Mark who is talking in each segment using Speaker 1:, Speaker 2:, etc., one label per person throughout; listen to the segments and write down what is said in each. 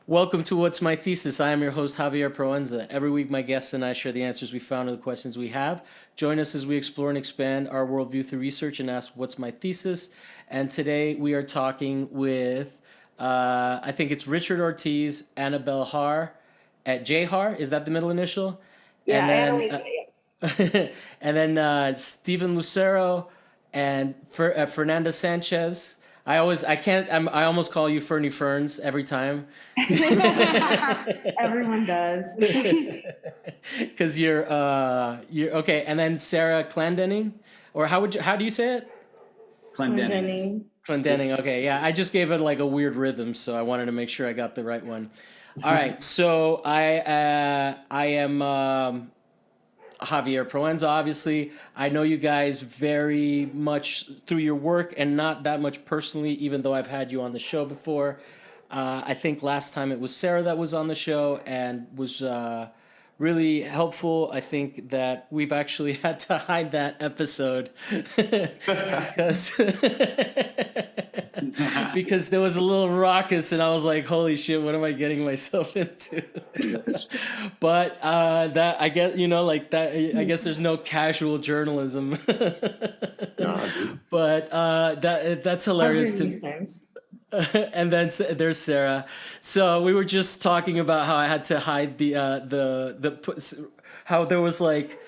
Speaker 1: Welcome to What's My Thesis? I am your host, Javier Proenza. Every week, my guests and I share the answers we found to the questions we have. Join us as we explore and expand our worldview through research and ask, What's my thesis? And today we are talking with, I think it's Richard Ortiz, Annabelle Har, at J Har. Is that the middle initial?
Speaker 2: Yeah,
Speaker 1: And
Speaker 2: Annalise.
Speaker 1: then, and then Stephen Lucero and Fernanda Sanchez. I almost call you Fernie Ferns every time.
Speaker 2: Everyone does.
Speaker 1: Because you're okay. And then Sarah Clendenning, or how do you say it?
Speaker 3: Clendenning.
Speaker 1: Clendenning. Okay, yeah. I just gave it like a weird rhythm, so I wanted to make sure I got the right one. All right, so I am Javier Proenza. Obviously, I know you guys very much through your work and not that much personally, even though I've had you on the show before. I think last time it was Sarah that was on the show and was really helpful. I think that we've actually had to hide that episode because because there was a little raucous, and I was like, "Holy shit, what am I getting myself into?" But that I guess like that. I guess there's no casual journalism, but that's hilarious to me. And then there's Sarah. So we were just talking about how I had to hide how there was like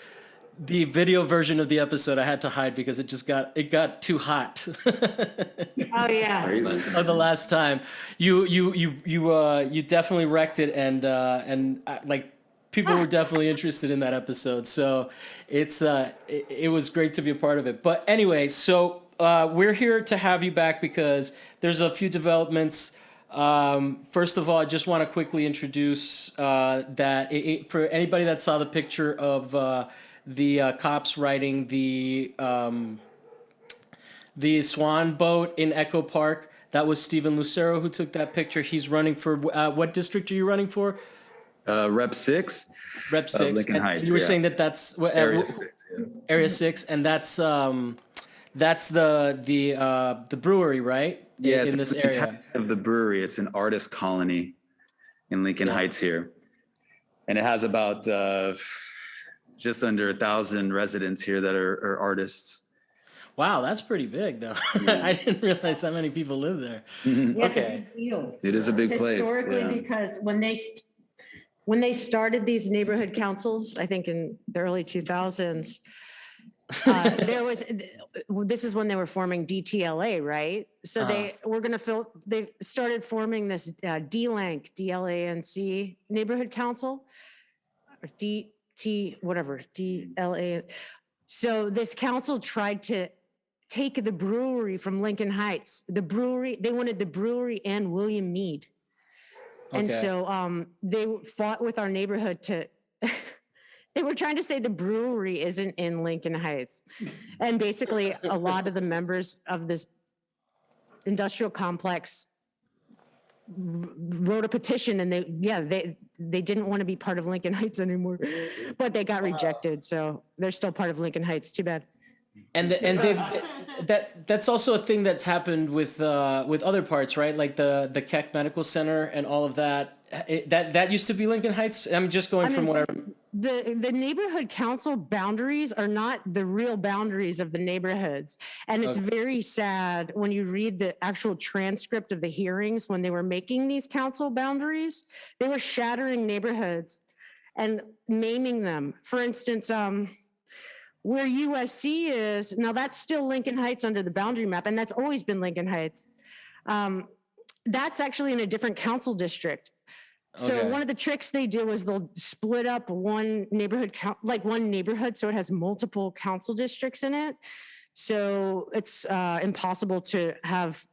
Speaker 1: the video version of the episode I had to hide because it got too hot.
Speaker 2: Oh yeah.
Speaker 1: Of the last time you definitely wrecked it, and like people were definitely interested in that episode. So it was great to be a part of it. But anyway, so we're here to have you back because there's a few developments. First of all, I just want to quickly introduce that for anybody that saw the picture of the cops riding the Swan boat in Echo Park, that was Stephen Lucero who took that picture. He's running for what district are you running for?
Speaker 3: Rep 6.
Speaker 1: Rep 6.
Speaker 3: Lincoln Heights.
Speaker 1: You were saying that's
Speaker 3: Area 6. Yeah.
Speaker 1: Area 6, and that's the brewery, right?
Speaker 3: Yes,
Speaker 1: in
Speaker 3: it's
Speaker 1: this
Speaker 3: the
Speaker 1: area
Speaker 3: type of the brewery. It's an artist colony in Lincoln Heights here, and it has about just under 1,000 residents here that are artists.
Speaker 1: Wow, that's pretty big, though. I didn't realize that many people live there.
Speaker 2: Yeah,
Speaker 1: Okay.
Speaker 3: It is a big place.
Speaker 2: Historically, because when they started these neighborhood councils, I think in the early 2000s, this is when they were forming DTLA, right? So they started forming this DLANC neighborhood council, or DLA. So this council tried to take the brewery from Lincoln Heights. They wanted the brewery and William Mead. And so they fought with our neighborhood they were trying to say the brewery isn't in Lincoln Heights. And basically a lot of the members of this industrial complex wrote a petition, and they didn't want to be part of Lincoln Heights anymore, but they got rejected. So they're still part of Lincoln Heights. Too bad.
Speaker 1: And that's also a thing that's happened with other parts, right? Like the Keck Medical Center and all of that. That used to be Lincoln Heights. I'm just going from what I remember.
Speaker 2: The neighborhood council boundaries are not the real boundaries of the neighborhoods. And it's very sad when you read the actual transcript of the hearings when they were making these council boundaries. They were shattering neighborhoods and naming them. For instance, where USC is, now that's still Lincoln Heights under the boundary map, and that's always been Lincoln Heights. That's actually in a different council district. So one of the tricks they do is they'll split up one neighborhood, so it has multiple council districts in it. So it's impossible to have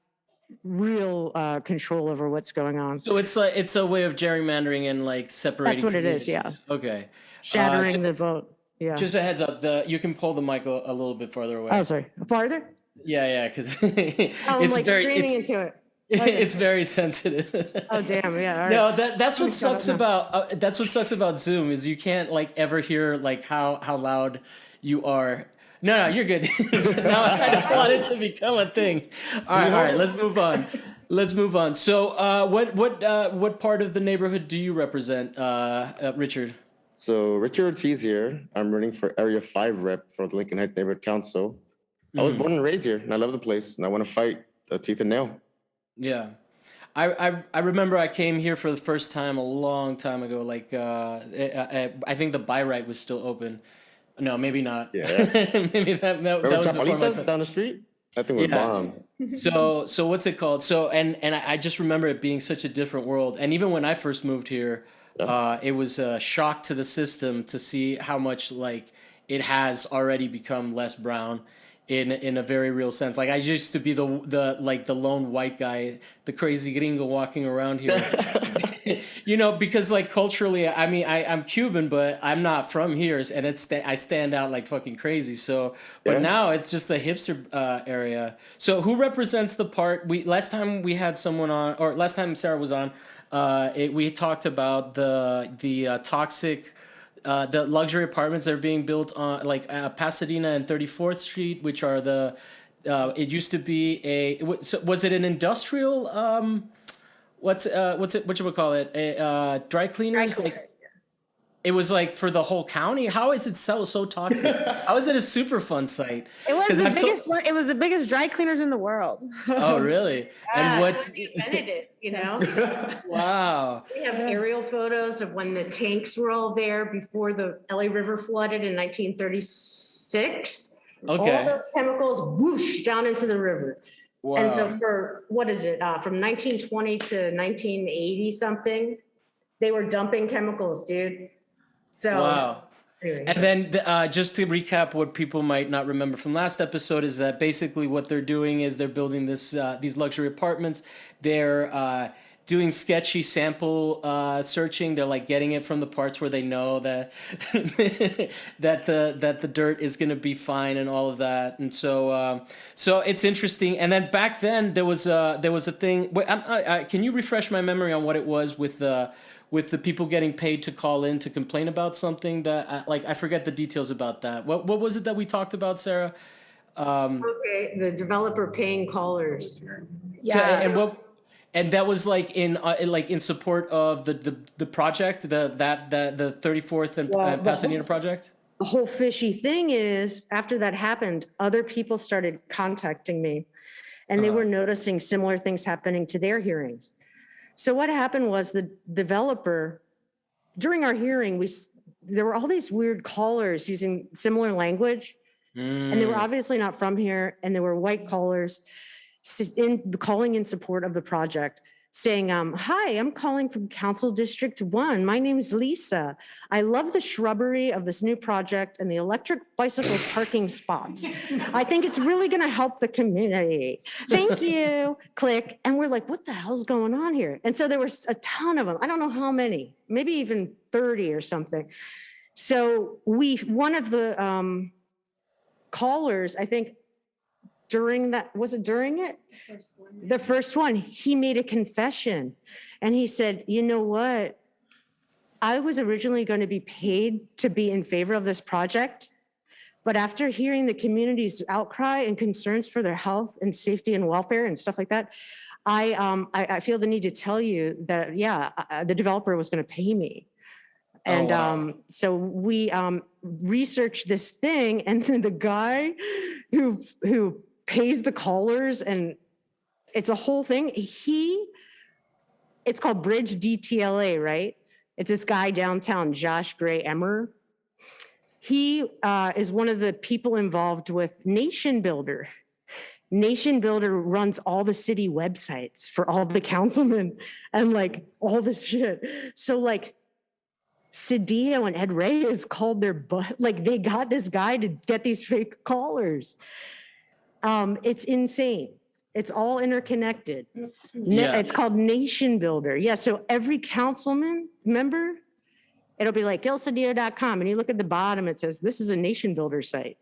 Speaker 2: real control over what's going on.
Speaker 1: So it's a way of gerrymandering and like separating.
Speaker 2: That's what it is, yeah.
Speaker 1: Okay.
Speaker 2: Shattering the vote, yeah.
Speaker 1: Just a heads up, you can pull the mic a little bit farther away.
Speaker 2: Oh, sorry, farther?
Speaker 1: Yeah, because
Speaker 2: I'm like screaming into it. Okay.
Speaker 1: It's very sensitive.
Speaker 2: Oh damn! Yeah.
Speaker 1: No, that's what sucks about Zoom is you can't like ever hear like how loud you are. No, you're good. Now I don't want it to become a thing. All right, let's move on. Let's move on. So, what part of the neighborhood do you represent, Richard?
Speaker 4: So Richard Ortiz here. I'm running for Area 5 rep for the Lincoln Heights Neighborhood Council. I was born and raised here, and I love the place, and I want to fight tooth and nail.
Speaker 1: Yeah. I remember I came here for the first time a long time ago. Like I think the buy right was still open. No, maybe not.
Speaker 4: Yeah.
Speaker 1: Maybe that
Speaker 4: Remember
Speaker 1: was before my
Speaker 4: Chapalitas
Speaker 1: time.
Speaker 4: down the street? That thing was
Speaker 1: Yeah.
Speaker 4: bomb.
Speaker 1: So what's it called? So and I just remember it being such a different world. And even when I first moved here, it was a shock to the system to see how much like it has already become less brown in a very real sense. Like I used to be the lone white guy, the crazy gringo walking around here. You know, because like culturally, I mean, I'm Cuban, but I'm not from here, and I stand out like fucking crazy. So, but
Speaker 4: Yeah.
Speaker 1: now it's just the hipster area. So, who represents the part? Last time we had someone on, or last time Sarah was on, we talked about the toxic. The luxury apartments that are being built on like Pasadena and 34th Street, which are the it used to be was it an industrial what you would call it dry cleaners like it was like for the whole county. How is it so toxic? How is it a superfund site?
Speaker 5: It was
Speaker 1: 'Cause
Speaker 5: the
Speaker 1: I've
Speaker 5: biggest one. It was the biggest dry cleaners in the world.
Speaker 1: Oh really?
Speaker 2: Yeah,
Speaker 1: And what?
Speaker 2: so they invented it, you know?
Speaker 1: Wow.
Speaker 2: We have aerial photos of when the tanks were all there before the LA River flooded in 1936. All
Speaker 1: Okay.
Speaker 2: those chemicals whoosh down into the river.
Speaker 1: Wow.
Speaker 2: And so for, what is it, from 1920 to 1980 something, they were dumping chemicals, dude. So.
Speaker 1: Wow.
Speaker 2: Anyway.
Speaker 1: And then just to recap what people might not remember from last episode is that basically what they're doing is they're building these luxury apartments. They're doing sketchy sample searching. They're like getting it from the parts where they know that that the dirt is going to be fine and all of that. And so it's interesting. And then back then there was a thing. Wait, can you refresh my memory on what it was with the people getting paid to call in to complain about something that I forget the details about that. What was it that we talked about, Sarah?
Speaker 2: Okay, the developer paying callers.
Speaker 1: So, and that was like in support of the project, the 34th and Pasadena project.
Speaker 2: The whole fishy thing is, after that happened, other people started contacting me, and they were noticing similar things happening to their hearings. So what happened was the developer, during our hearing, there were all these weird callers using similar language, and they were obviously not from here, and they were white callers calling in support of the project, saying, hi, I'm calling from Council District 1. My name is Lisa. I love the shrubbery of this new project and the electric bicycle parking spots. I think it's really gonna help the community. Thank you, click. And we're like, what the hell's going on here? And so there was a ton of them. I don't know how many, maybe even 30 or something. So one of the callers, I think, during it? The first one, he made a confession, and he said, you know what? I was originally going to be paid to be in favor of this project, but after hearing the community's outcry and concerns for their health and safety and welfare and stuff like that, I feel the need to tell you that, the developer was going to pay me. And
Speaker 1: wow.
Speaker 2: So we researched this thing, and then the guy who pays the callers, and it's a whole thing. It's called Bridge DTLA, right? It's this guy downtown, Josh Gray Emmer. He is one of the people involved with Nation Builder. Nation Builder runs all the city websites for all the councilmen and like all this shit. So like Cedillo and Ed Reyes called their butt, like they got this guy to get these fake callers. It's insane. It's all interconnected.
Speaker 1: Yeah.
Speaker 2: It's called Nation Builder. Yeah, so every councilman member, it'll be like gilcedillo.com, and you look at the bottom, it says, this is a Nation Builder site.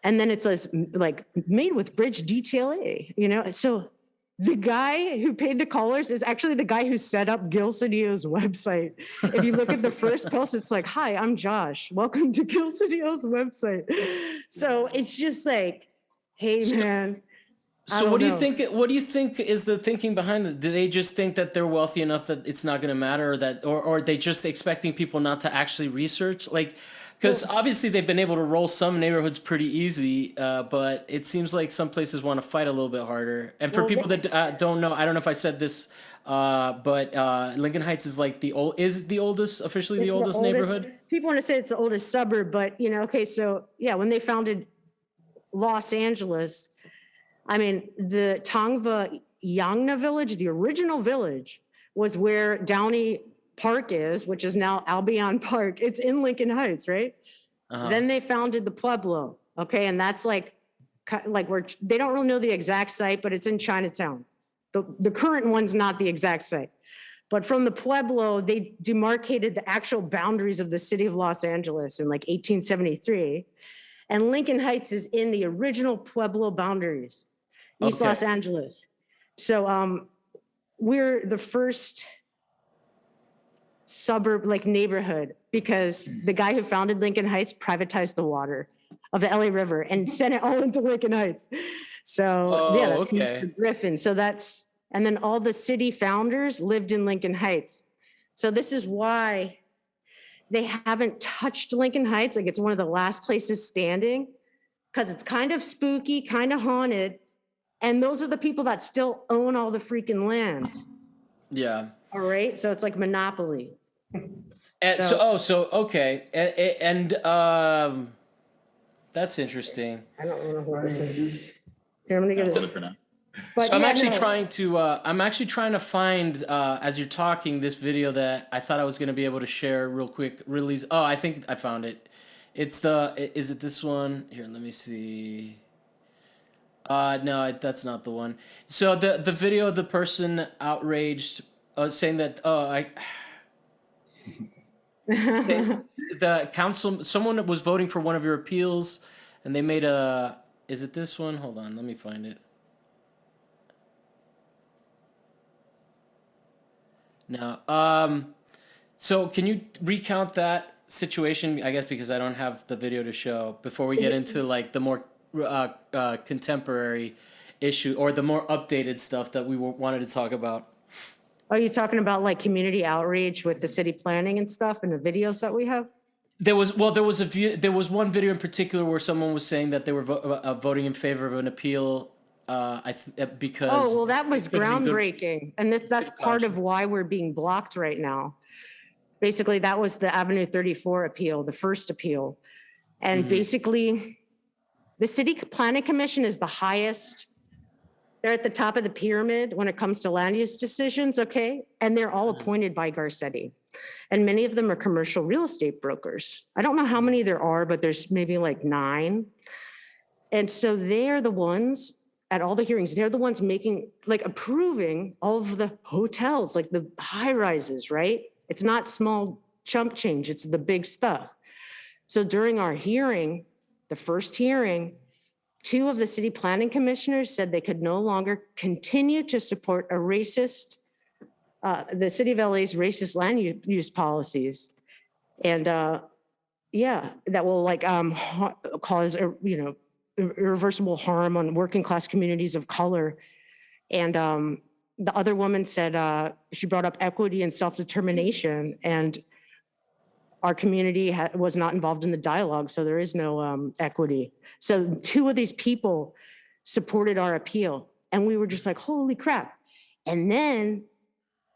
Speaker 2: And then it says, like, made with Bridge DTLA, you know? So the guy who paid the callers is actually the guy who set up Gil Cedillo's website. If you look at the first post, it's like, hi, I'm Josh. Welcome to Gil Cedillo's website. So it's just like, hey, man. I
Speaker 1: So
Speaker 2: don't
Speaker 1: what do you
Speaker 2: know.
Speaker 1: think? What do you think is the thinking behind it? Do they just think that they're wealthy enough that it's not going to matter, or are they just expecting people not to actually research? Like, because
Speaker 2: Well,
Speaker 1: obviously they've been able to roll some neighborhoods pretty easy, but it seems like some places want to fight a little bit harder. And for
Speaker 2: well,
Speaker 1: people that don't know, I don't know if I said this, but Lincoln Heights is like the oldest, officially the
Speaker 2: it's the
Speaker 1: oldest
Speaker 2: oldest.
Speaker 1: neighborhood.
Speaker 2: People want to say it's the oldest suburb, but okay, so yeah, when they founded Los Angeles, I mean, the Tongva Yangna village, the original village, was where Downey Park is, which is now Albion Park. It's in Lincoln Heights, right?
Speaker 1: Uh-huh.
Speaker 2: Then they founded the Pueblo, okay, and that's like where they don't really know the exact site, but it's in Chinatown. The current one's not the exact site. But from the Pueblo, they demarcated the actual boundaries of the city of Los Angeles in like 1873. And Lincoln Heights is in the original Pueblo boundaries, East
Speaker 1: Okay.
Speaker 2: Los Angeles. So we're the first suburb, like neighborhood, because the guy who founded Lincoln Heights privatized the water of the LA River and sent it all into Lincoln Heights. So yeah, that's
Speaker 1: okay.
Speaker 2: Mr. Griffin. So and then all the city founders lived in Lincoln Heights. So this is why they haven't touched Lincoln Heights. Like it's one of the last places standing because it's kind of spooky, kind of haunted. And those are the people that still own all the freaking land.
Speaker 1: Yeah.
Speaker 2: All right. So it's like monopoly.
Speaker 1: And so okay, and that's interesting.
Speaker 2: I don't know who this is. Here, I'm gonna get it. But
Speaker 1: So I'm
Speaker 2: yeah,
Speaker 1: actually
Speaker 2: no.
Speaker 1: trying to find as you're talking this video that I thought I was going to be able to share real quick. Release. Oh, I think I found it. Is it this one? Here, let me see. No, that's not the one. So the video of the person outraged, saying that the council, someone was voting for one of your appeals, and they made a. Is it this one? Hold on, let me find it. No. So can you recount that situation? I guess because I don't have the video to show before we get into like the more contemporary issue or the more updated stuff that we wanted to talk about.
Speaker 2: Are you talking about like community outreach with the city planning and stuff and the videos that we have?
Speaker 1: There was one video in particular where someone was saying that they were voting in favor of an appeal. Because
Speaker 2: Oh, well, that was
Speaker 1: it could have been good-
Speaker 2: groundbreaking. And that's part of why we're being blocked right now. Basically, that was the Avenue 34 appeal, the first appeal. And basically, the City Planning Commission is the highest. They're at the top of the pyramid when it comes to land use decisions, okay? And they're all appointed by Garcetti. And many of them are commercial real estate brokers. I don't know how many there are, but there's maybe like 9. And so they're the ones at all the hearings, they're the ones approving all of the hotels, like the high rises, right? It's not small chump change, it's the big stuff. So during our hearing, the first hearing, 2 of the city planning commissioners said they could no longer continue to support the city of LA's racist land use policies. And that will cause, irreversible harm on working class communities of color. And the other woman said, she brought up equity and self-determination, and our community was not involved in the dialogue, so there is no equity. So 2 of these people supported our appeal, and we were just like, holy crap. And then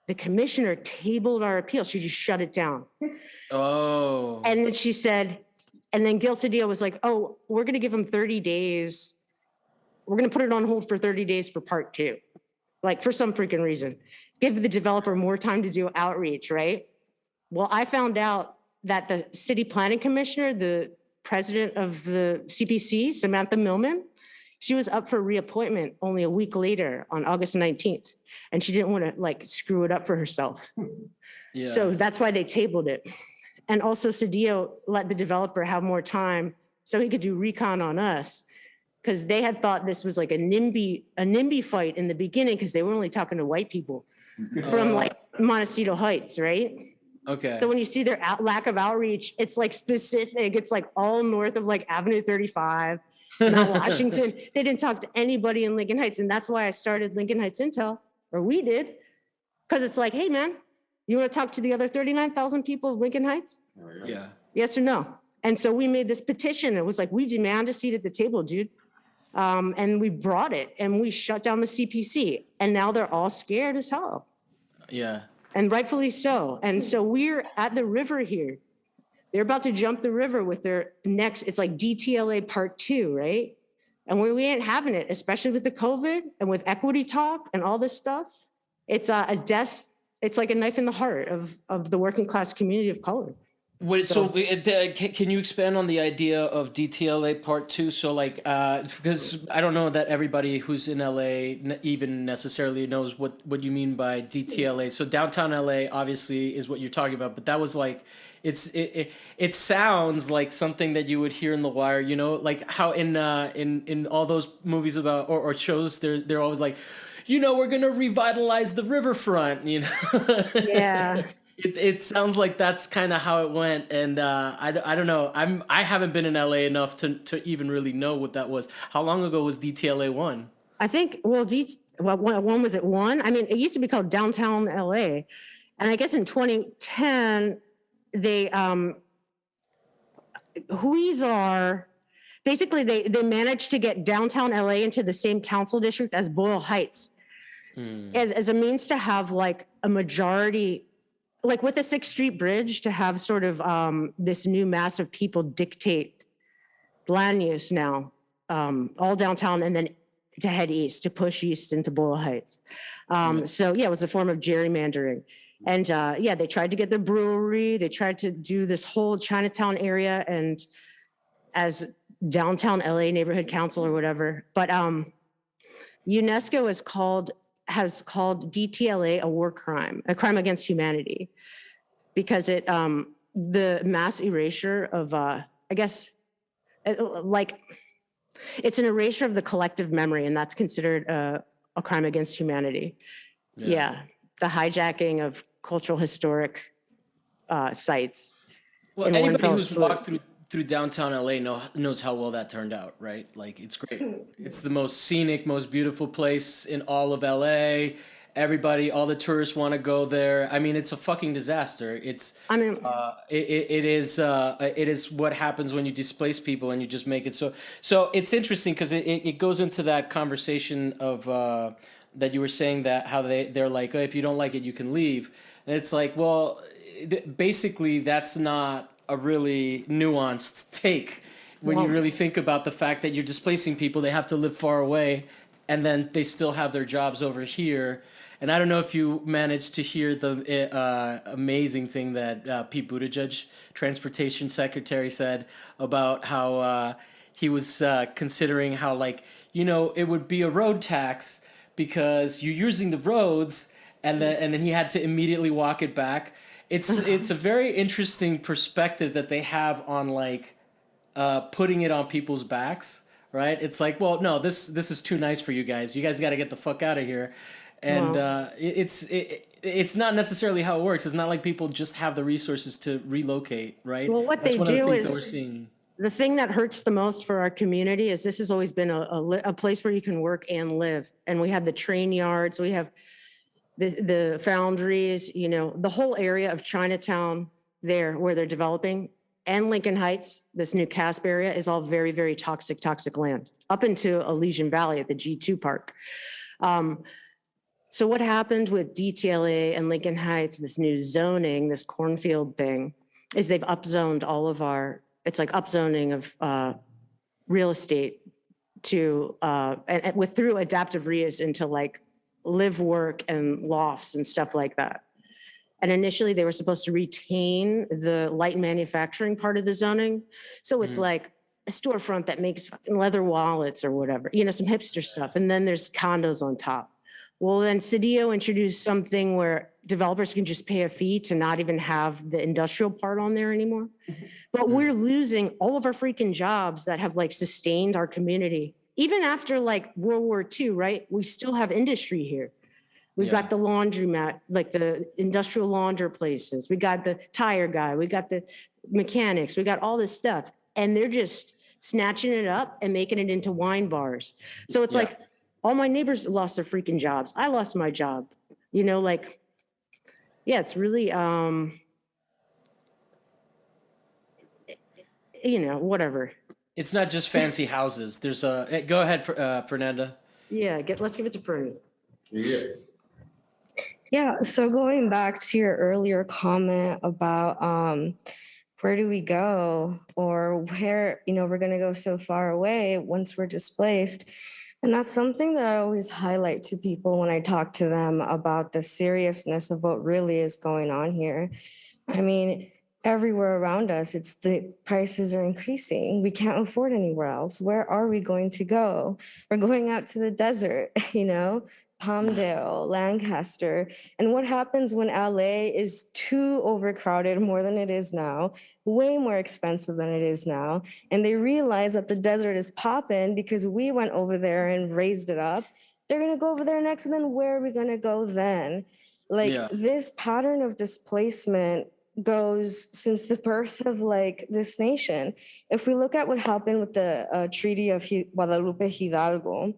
Speaker 2: the commissioner tabled our appeal. She just shut it down.
Speaker 1: Oh.
Speaker 2: And then she said, and then Gil Cedillo was like, oh, we're going to give them 30 days. We're going to put it on hold for 30 days for part 2. Like for some freaking reason. Give the developer more time to do outreach, right? Well, I found out that the city planning commissioner, the president of the CPC, Samantha Millman, she was up for reappointment only a week later on August 19th. And she didn't want to screw it up for herself.
Speaker 1: Yeah.
Speaker 2: So that's why they tabled it. And also Cedillo let the developer have more time so he could do recon on us, because they had thought this was like a NIMBY fight in the beginning, because they were only talking to white people from Montecito Heights, right?
Speaker 1: Okay.
Speaker 2: So when you see their lack of outreach, it's specific. It's all north of Avenue 35. not Washington. They didn't talk to anybody in Lincoln Heights. And that's why I started Lincoln Heights Intel, or we did. Because it's like, hey, man, you want to talk to the other 39,000 people of Lincoln Heights?
Speaker 1: Yeah.
Speaker 2: Yes or no? And so we made this petition. It was like, we demand a seat at the table, dude. And we brought it and we shut down the CPC. And now they're all scared as hell.
Speaker 1: Yeah.
Speaker 2: And rightfully so. And so we're at the river here. They're about to jump the river with their next, it's like DTLA part 2, right? And we ain't having it, especially with the COVID and with equity talk and all this stuff. It's a death. It's like a knife in the heart of the working class community of color.
Speaker 1: Can you expand on the idea of DTLA Part 2? So, like, because I don't know that everybody who's in LA even necessarily knows what you mean by DTLA. So, downtown LA obviously is what you're talking about, but that was like, it sounds like something that you would hear in The Wire. You know, like how in all those movies about or shows, they're always like, you know, we're gonna revitalize the riverfront. You know.
Speaker 2: Yeah.
Speaker 1: It sounds like that's kind of how it went, and I don't know. I haven't been in LA enough to even really know what that was. How long ago was DTLA 1?
Speaker 2: I think, one was it 1? I mean, it used to be called Downtown LA. And I guess in 2010, they, basically they managed to get downtown LA into the same council district as Boyle Heights as a means to have like a majority, like with the 6th Street Bridge, to have sort of this new mass of people dictate land use now, all downtown, and then to head east, to push east into Boyle Heights. So yeah, it was a form of gerrymandering. And yeah, they tried to get the brewery, they tried to do this whole Chinatown area and as downtown LA neighborhood council or whatever. But UNESCO has called DTLA a war crime, a crime against humanity, because it the mass erasure of I guess like it's an erasure of the collective memory, and that's considered a crime against humanity. Yeah, the hijacking of cultural historic sites.
Speaker 1: Well, anybody who's walked through downtown LA knows how well that turned out, right? Like, it's great. It's the most scenic, most beautiful place in all of LA. Everybody, all the tourists want to go there. I mean, it's a fucking disaster. It is what happens when you displace people and you just make it so. So it's interesting because it goes into that conversation of that you were saying, that how they're like, oh, if you don't like it, you can leave. And it's like, well, basically that's not a really nuanced take when you really think about the fact that you're displacing people. They have to live far away, and then they still have their jobs over here. And I don't know if you managed to hear the amazing thing that Pete Buttigieg, transportation secretary, said about how he was considering how, like, you know, it would be a road tax because you're using the roads, and then he had to immediately walk it back. It's a very interesting perspective that they have on, like, putting it on people's backs, right? It's like, well, no, this is too nice for you guys. You guys got to get the fuck out of here. And it's not necessarily how it works. It's not like people just have the resources to relocate, right?
Speaker 2: Well, what
Speaker 1: That's
Speaker 2: they
Speaker 1: one of the
Speaker 2: do
Speaker 1: things that
Speaker 2: is
Speaker 1: we're seeing.
Speaker 2: The thing that hurts the most for our community is this has always been a place where you can work and live. And we have the train yards, we have the foundries, you know, the whole area of Chinatown there where they're developing, and Lincoln Heights, this new CASP area, is all very, very toxic land, up into Elysian Valley at the G2 park. So what happened with DTLA and Lincoln Heights, this new zoning, this cornfield thing, is they've upzoned all of it's like upzoning of real estate to, and through adaptive reuse into like live, work, and lofts and stuff like that. And initially they were supposed to retain the light manufacturing part of the zoning. So it's like a storefront that makes fucking leather wallets or whatever, you know, some hipster stuff. And then there's condos on top. Well, then Cedillo introduced something where developers can just pay a fee to not even have the industrial part on there anymore. But we're losing all of our freaking jobs that have like sustained our community. Even after like World War II, right? We still have industry here. We've got the laundromat, like the industrial launder places. We got the tire guy. We got the mechanics. We got all this stuff. And they're just snatching it up and making it into wine bars. So it's
Speaker 1: Yeah.
Speaker 2: like all my neighbors lost their freaking jobs. I lost my job. You know, like, yeah, it's really, you know, whatever.
Speaker 1: It's not just fancy houses. There's a go ahead, Fernanda.
Speaker 2: Yeah, let's give it to Fernie.
Speaker 6: Yeah, so going back to your earlier comment about where do we go or where, we're going to go so far away once we're displaced. And that's something that I always highlight to people when I talk to them about the seriousness of what really is going on here. I mean, everywhere around us, it's the prices are increasing. We can't afford anywhere else. Where are we going to go? We're going out to the desert, Palmdale, Lancaster. And what happens when LA is too overcrowded more than it is now, way more expensive than it is now, and they realize that the desert is popping because we went over there and raised it up. They're going to go over there next, and then where are we going to go then? Like this pattern of displacement goes since the birth of this nation. If we look at what happened with the Treaty of Guadalupe Hidalgo,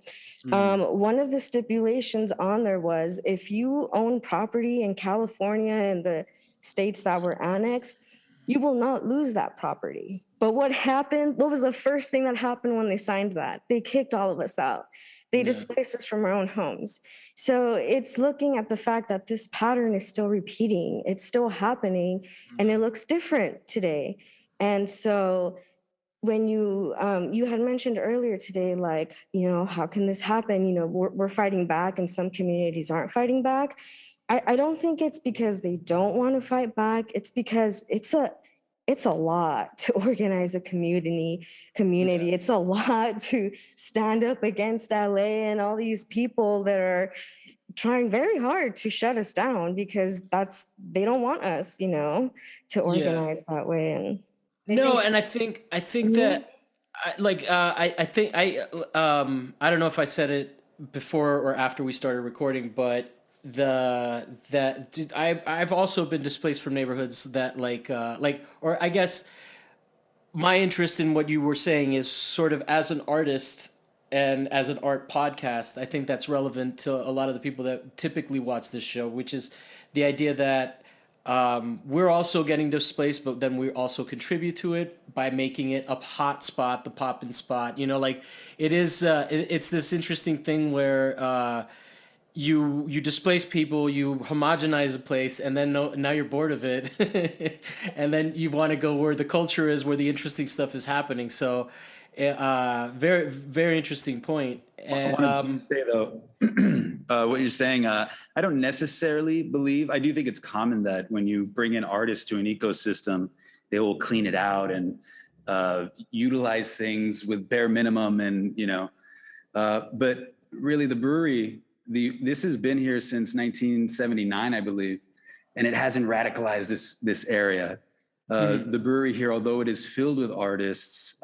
Speaker 6: one of the stipulations on there was if you own property in California and the states that were annexed, you will not lose that property. But what happened? What was the first thing that happened when they signed that? They kicked all of us out. They displaced us from our own homes. So it's looking at the fact that this pattern is still repeating. It's still happening, and it looks different today. And so when you had mentioned earlier today, how can this happen? We're fighting back and some communities aren't fighting back. I don't think it's because they don't want to fight back. It's because it's a lot to organize a community. It's a lot to stand up against LA and all these people that are trying very hard to shut us down because they don't want us, to organize that way. And
Speaker 1: I think that I don't know if I said it before or after we started recording, but I've also been displaced from neighborhoods that or I guess my interest in what you were saying is sort of as an artist and as an art podcast, I think that's relevant to a lot of the people that typically watch this show, which is the idea that we're also getting displaced, but then we also contribute to it by making it a hot spot, the poppin' spot. It's this interesting thing where you displace people, you homogenize a place, and then now you're bored of it, and then you want to go where the culture is, where the interesting stuff is happening. So, very very interesting point. And,
Speaker 3: I want to say though, what you're saying, I don't necessarily believe. I do think it's common that when you bring in artists to an ecosystem, they will clean it out and utilize things with bare minimum, and but really the brewery. This has been here since 1979, I believe, and it hasn't radicalized this area. The brewery here, although it is filled with artists,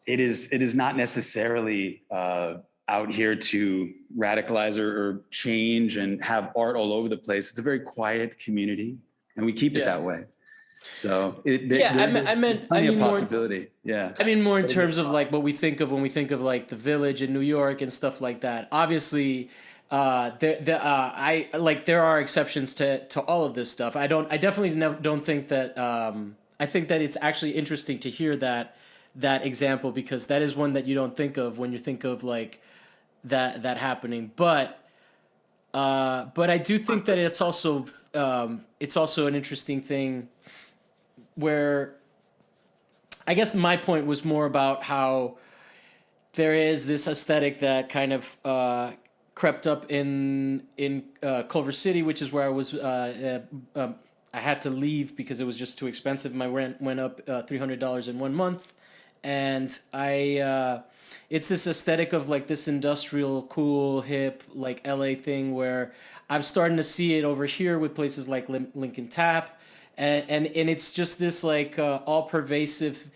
Speaker 3: it is not necessarily out here to radicalize or change and have art all over the place. It's a very quiet community, and we keep it that way. So
Speaker 1: I meant
Speaker 3: possibility.
Speaker 1: I mean more in terms of like what we think of when we think of like the Village in New York and stuff like that. Obviously, there are exceptions to all of this stuff. I definitely don't think that. I think that it's actually interesting to hear that example, because that is one that you don't think of when you think of like that happening. But I do think that it's also an interesting thing where I guess my point was more about how there is this aesthetic that kind of crept up in Culver City, which is where I was. I had to leave because it was just too expensive. My rent went up $300 in 1 month, and it's this aesthetic of like this industrial, cool, hip, like LA thing where I'm starting to see it over here with places like Lincoln Tap. And it's just this like all pervasive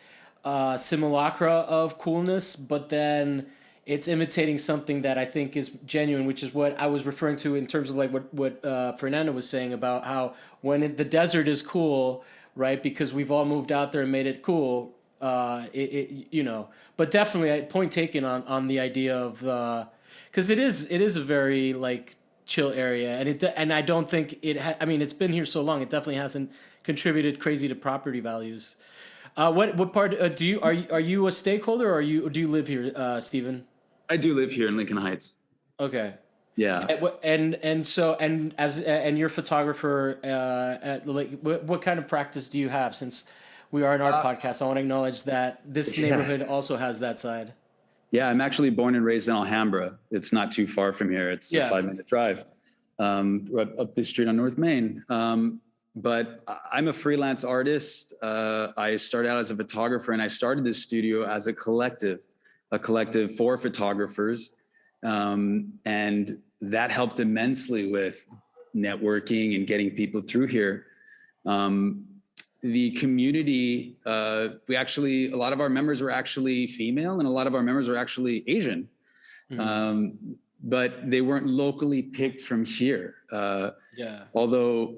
Speaker 1: simulacra of coolness, but then it's imitating something that I think is genuine, which is what I was referring to in terms of like what Fernanda was saying about how when the desert is cool, right? Because we've all moved out there and made it cool. But definitely, point taken on the idea of because it is a very like chill area, and I don't think I mean, it's been here so long, it definitely hasn't contributed crazy to property values. What part are you a stakeholder, or do you live here, Stephen?
Speaker 3: I do live here in Lincoln Heights.
Speaker 1: Okay.
Speaker 3: Yeah.
Speaker 1: And you're a photographer. What kind of practice do you have? Since we are in our podcast, I want to acknowledge that this neighborhood also has that side.
Speaker 3: Yeah, I'm actually born and raised in Alhambra. It's not too far from here. It's a 5-minute drive, right up the street on North Main. But I'm a freelance artist. I started out as a photographer, and I started this studio as a collective for photographers. And that helped immensely with networking and getting people through here. The community, a lot of our members were actually female, and a lot of our members were actually Asian. But they weren't locally picked from here. Although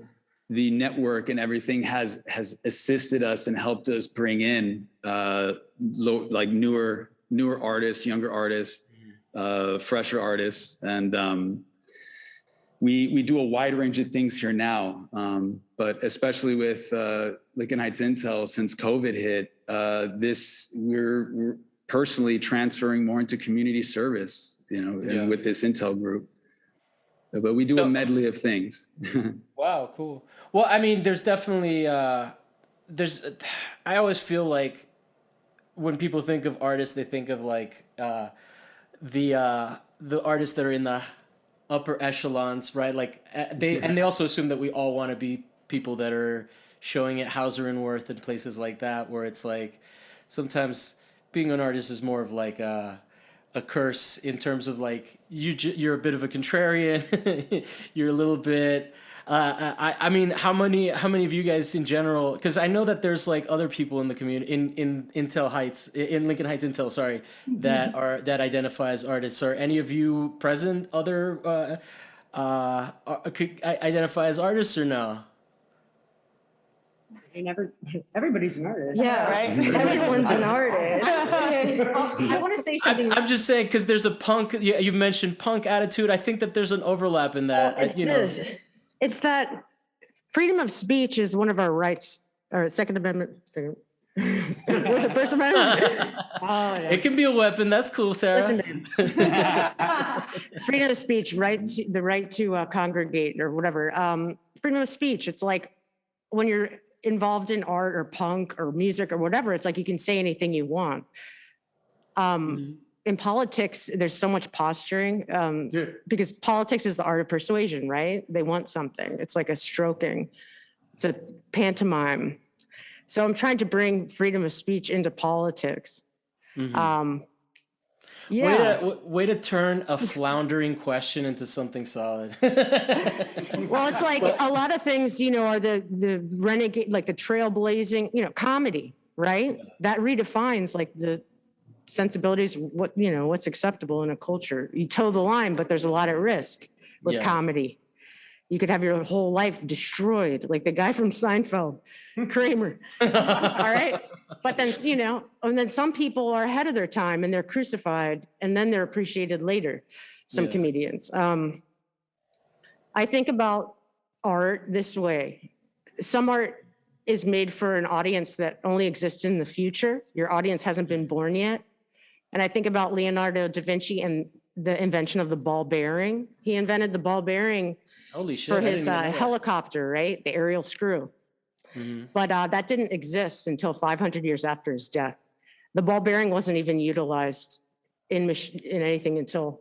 Speaker 3: the network and everything has assisted us and helped us bring in like newer artists, younger artists, fresher artists, and we do a wide range of things here now. But especially with Lincoln Heights Intel, since COVID hit, we're personally transferring more into community service, and with this Intel group. But we do a medley of things.
Speaker 1: Wow, cool. Well, I mean, there's definitely I always feel like when people think of artists, they think of like the artists that are in the upper echelons, right? Like they also assume that we all want to be people that are showing at Hauser and Wirth and places like that, where it's like sometimes being an artist is more of like a curse in terms of like you're a bit of a contrarian. You're a little bit. I mean, how many of you guys in general? Because I know that there's like other people in the community in Intel Heights, in Lincoln Heights Intel, sorry, that identify as artists. Are any of you present other identify as artists or no?
Speaker 2: Everybody's an artist.
Speaker 6: Yeah,
Speaker 2: right.
Speaker 6: Everyone's an artist.
Speaker 2: I want to say something.
Speaker 1: I'm just saying because there's a punk. You mentioned punk attitude. I think that there's an overlap in that.
Speaker 2: It's that freedom of speech is one of our rights, or Second Amendment. What's it, First Amendment?
Speaker 1: It can be a weapon. That's cool, Sarah.
Speaker 2: Listen to freedom of speech, the right to congregate or whatever. Freedom of speech. It's like when you're involved in art or punk or music or whatever, it's like you can say anything you want. In politics, there's so much posturing because politics is the art of persuasion, right? They want something. It's like a stroking. It's a pantomime. So I'm trying to bring freedom of speech into politics.
Speaker 1: Way to turn a floundering question into something solid.
Speaker 2: Well, it's like a lot of things, are the renegade, like the trailblazing, comedy, right? That redefines like the sensibilities, what's acceptable in a culture. You toe the line, but there's a lot at risk with comedy. You could have your whole life destroyed, like the guy from Seinfeld, Kramer. All right. But then, and then some people are ahead of their time and they're crucified and then they're appreciated later. Some comedians. I think about art this way. Some art is made for an audience that only exists in the future. Your audience hasn't been born yet. And I think about Leonardo da Vinci and the invention of the ball bearing. He invented the ball bearing
Speaker 1: Holy shit,
Speaker 2: for his helicopter, right? The aerial screw. But that didn't exist until 500 years after his death. The ball bearing wasn't even utilized in anything until,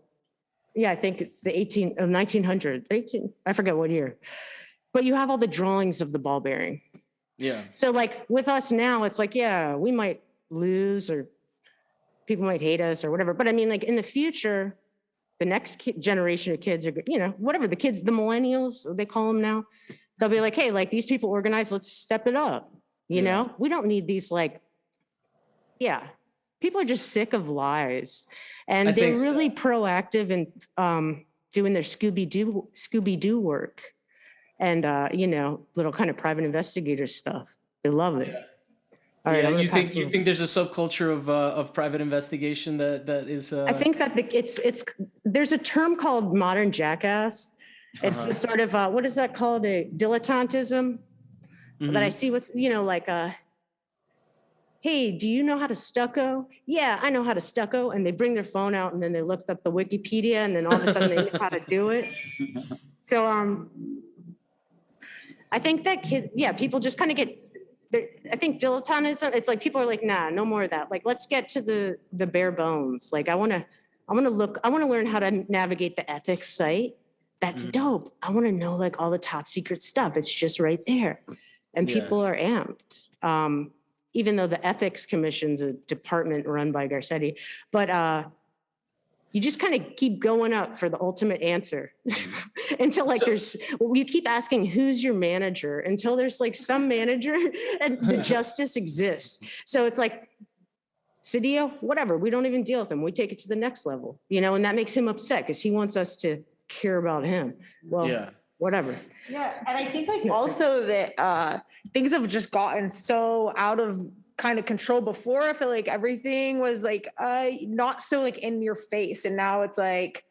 Speaker 2: I think the 1900, I forget what year. But you have all the drawings of the ball bearing.
Speaker 1: Yeah.
Speaker 2: So like with us now, it's like, we might lose or people might hate us or whatever. But I mean, like in the future, the next generation of kids are, whatever the kids, the millennials, they call them now. They'll be like, hey, like these people organize, let's step it up. We don't need these people are just sick of lies. And they're really proactive in doing their Scooby-Doo work and, little kind of private investigator stuff. They love it. All right, I'm
Speaker 1: Yeah,
Speaker 2: gonna
Speaker 1: you
Speaker 2: pass
Speaker 1: think you
Speaker 2: the-
Speaker 1: think there's a subculture of private investigation that is
Speaker 2: I think that it's there's a term called modern jackass. It's a sort of what is that called? A dilettantism that I see what's, like hey, do you know how to stucco? Yeah, I know how to stucco. And they bring their phone out and then they looked up the Wikipedia and then all of a sudden they know how to do it. So I think that people just kind of get, I think dilettantism, it's like people are like, nah, no more of that. Like, let's get to the bare bones. Like, I want to learn how to navigate the ethics site. That's dope. I want to know like all the top secret stuff. It's just right there. And people are amped. Even though the ethics commission's a department run by Garcetti, but you just kind of keep going up for the ultimate answer until like you keep asking who's your manager until there's like some manager and the justice exists. So it's like, Cedillo, whatever, we don't even deal with him. We take it to the next level, and that makes him upset because he wants us to care about him. Well, whatever.
Speaker 5: Yeah, and I think like also that things have just gotten so out of kind of control. Before, I feel like everything was like not so like in your face, and now it's like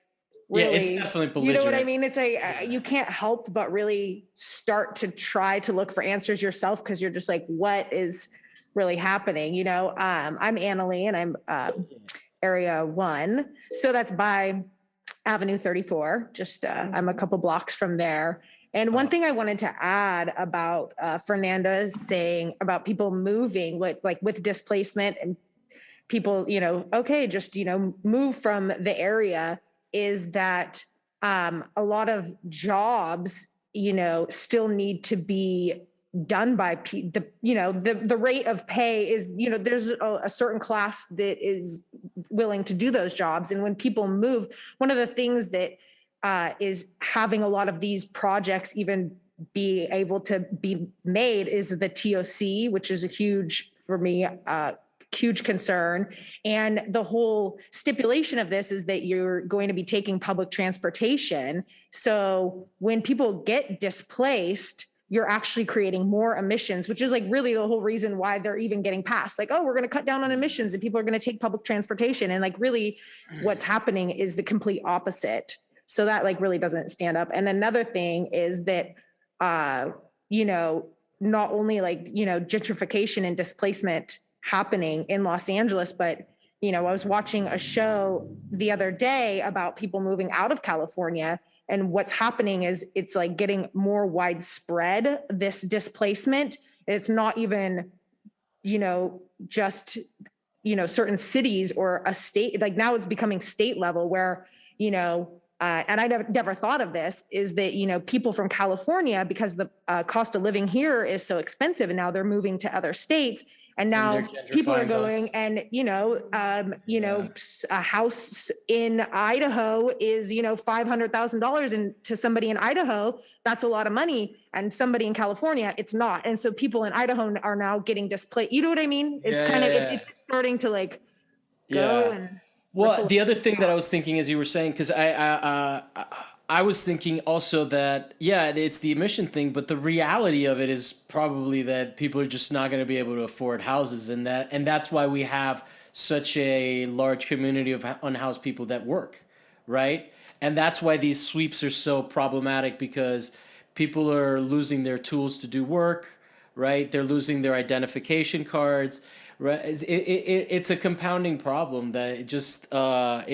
Speaker 5: really,
Speaker 1: it's definitely belligerent.
Speaker 5: you know what I mean? It's like you can't help but really start to try to look for answers yourself because you're just like, what is really happening? I'm Annalee, and I'm Area 1, so that's by Avenue 34. Just I'm a couple blocks from there. And one thing I wanted to add about Fernanda's saying about people moving, like with displacement and people, just move from the area, is that a lot of jobs, still need to be done by the rate of pay is, there's a certain class that is willing to do those jobs. And when people move, one of the things that is having a lot of these projects even be able to be made is the TOC, which is a huge, for me, huge concern. And the whole stipulation of this is that you're going to be taking public transportation. So when people get displaced, you're actually creating more emissions, which is like really the whole reason why they're even getting passed. Like, oh, we're going to cut down on emissions and people are going to take public transportation. And like really what's happening is the complete opposite. So that like really doesn't stand up. And another thing is that, not only like, gentrification and displacement happening in Los Angeles, but, I was watching a show the other day about people moving out of California. And what's happening is it's like getting more widespread, this displacement. It's not even, just, certain cities or a state, like now it's becoming state level where, and I never thought of this, is that, people from California, because the cost of living here is so expensive and now they're moving to other states. And now people are going and, a house in Idaho is, $500,000. And to somebody in Idaho, that's a lot of money. And somebody in California, it's not. And so people in Idaho are now getting displaced. You know what I mean? It's it's just starting to like go and.
Speaker 1: Well, the other thing that I was thinking as you were saying, because I was thinking also that, it's the emission thing, but the reality of it is probably that people are just not going to be able to afford houses, and that's why we have such a large community of unhoused people that work, right? And that's why these sweeps are so problematic, because people are losing their tools to do work, right? They're losing their identification cards. Right, it's a compounding problem that it just I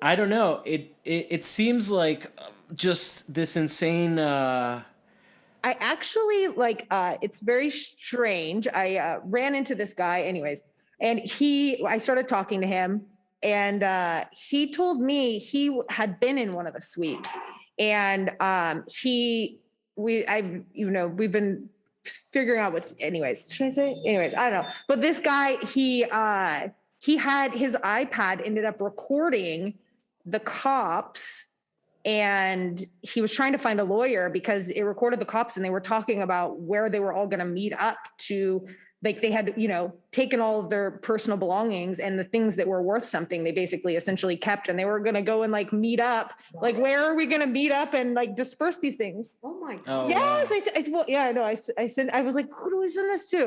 Speaker 1: don't know. It seems like just this insane.
Speaker 5: I actually like. It's very strange. I ran into this guy, anyways, and I started talking to him, and he told me he had been in one of the sweeps, and we've been figuring out what, anyways, should I say? Anyways, I don't know. But this guy, he had his iPad ended up recording the cops, and he was trying to find a lawyer because it recorded the cops and they were talking about where they were all going to meet up to like they had, taken all of their personal belongings, and the things that were worth something, they basically essentially kept, and they were going to go and like meet up. Like, where are we going to meet up and like disperse these things?
Speaker 2: Oh my God.
Speaker 1: Oh,
Speaker 5: Yes,
Speaker 1: wow.
Speaker 5: I said, well, yeah, I know. I said, I was like, who do we send this to?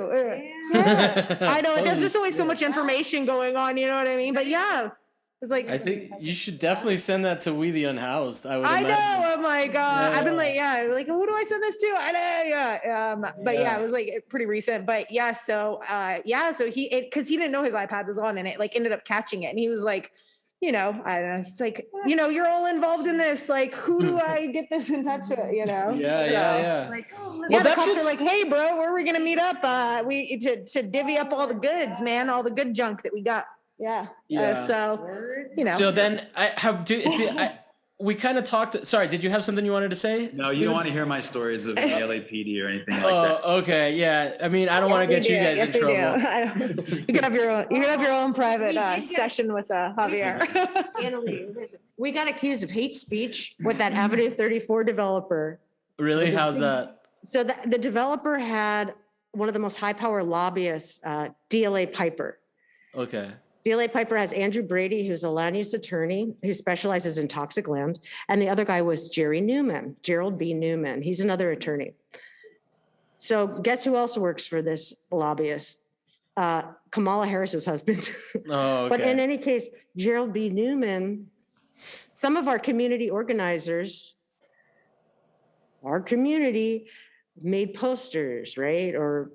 Speaker 5: Yeah, I know. Like, there's just always so much information going on. You know what I mean? But yeah, it's like,
Speaker 1: I think you should definitely send that to We the Unhoused. I would
Speaker 5: I
Speaker 1: imagine.
Speaker 5: know. Oh my God. I've been like,
Speaker 1: Yeah.
Speaker 5: like, who do I send this to? I know. Yeah. But yeah,
Speaker 1: Yeah.
Speaker 5: it was like pretty recent. But yeah, so so because he didn't know his iPad was on, and it like ended up catching it, and he was like, I don't know. He's like, you're all involved in this. Like, who do I get this in touch with?
Speaker 1: Yeah,
Speaker 5: So,
Speaker 1: yeah.
Speaker 2: Like, oh,
Speaker 5: Yeah, the
Speaker 1: that
Speaker 5: cops
Speaker 1: fits-
Speaker 5: are like, hey, bro, where are we gonna meet up? We to divvy up all the goods, man, all the good junk that we got. Yeah.
Speaker 1: Yeah. So then we kind of talked. Sorry, did you have something you wanted to say?
Speaker 3: No, you don't want to hear my stories of the LAPD or anything like that.
Speaker 1: Oh, okay. Yeah. I mean, I don't want to get you guys in trouble.
Speaker 5: You can have your own. You can have your own private session with Javier.
Speaker 2: Annalee, listen, we got accused of hate speech with that Avenue 34 developer.
Speaker 1: Really? How's that?
Speaker 2: So the developer had one of the most high power lobbyists, DLA Piper.
Speaker 1: Okay.
Speaker 2: DLA Piper has Andrew Brady, who's a land use attorney who specializes in toxic land. And the other guy was Gerald B. Newman. He's another attorney. So guess who else works for this lobbyist? Kamala Harris's husband.
Speaker 1: Oh, okay.
Speaker 2: But in any case, Gerald B. Newman, some of our community organizers, our community made posters, right? Or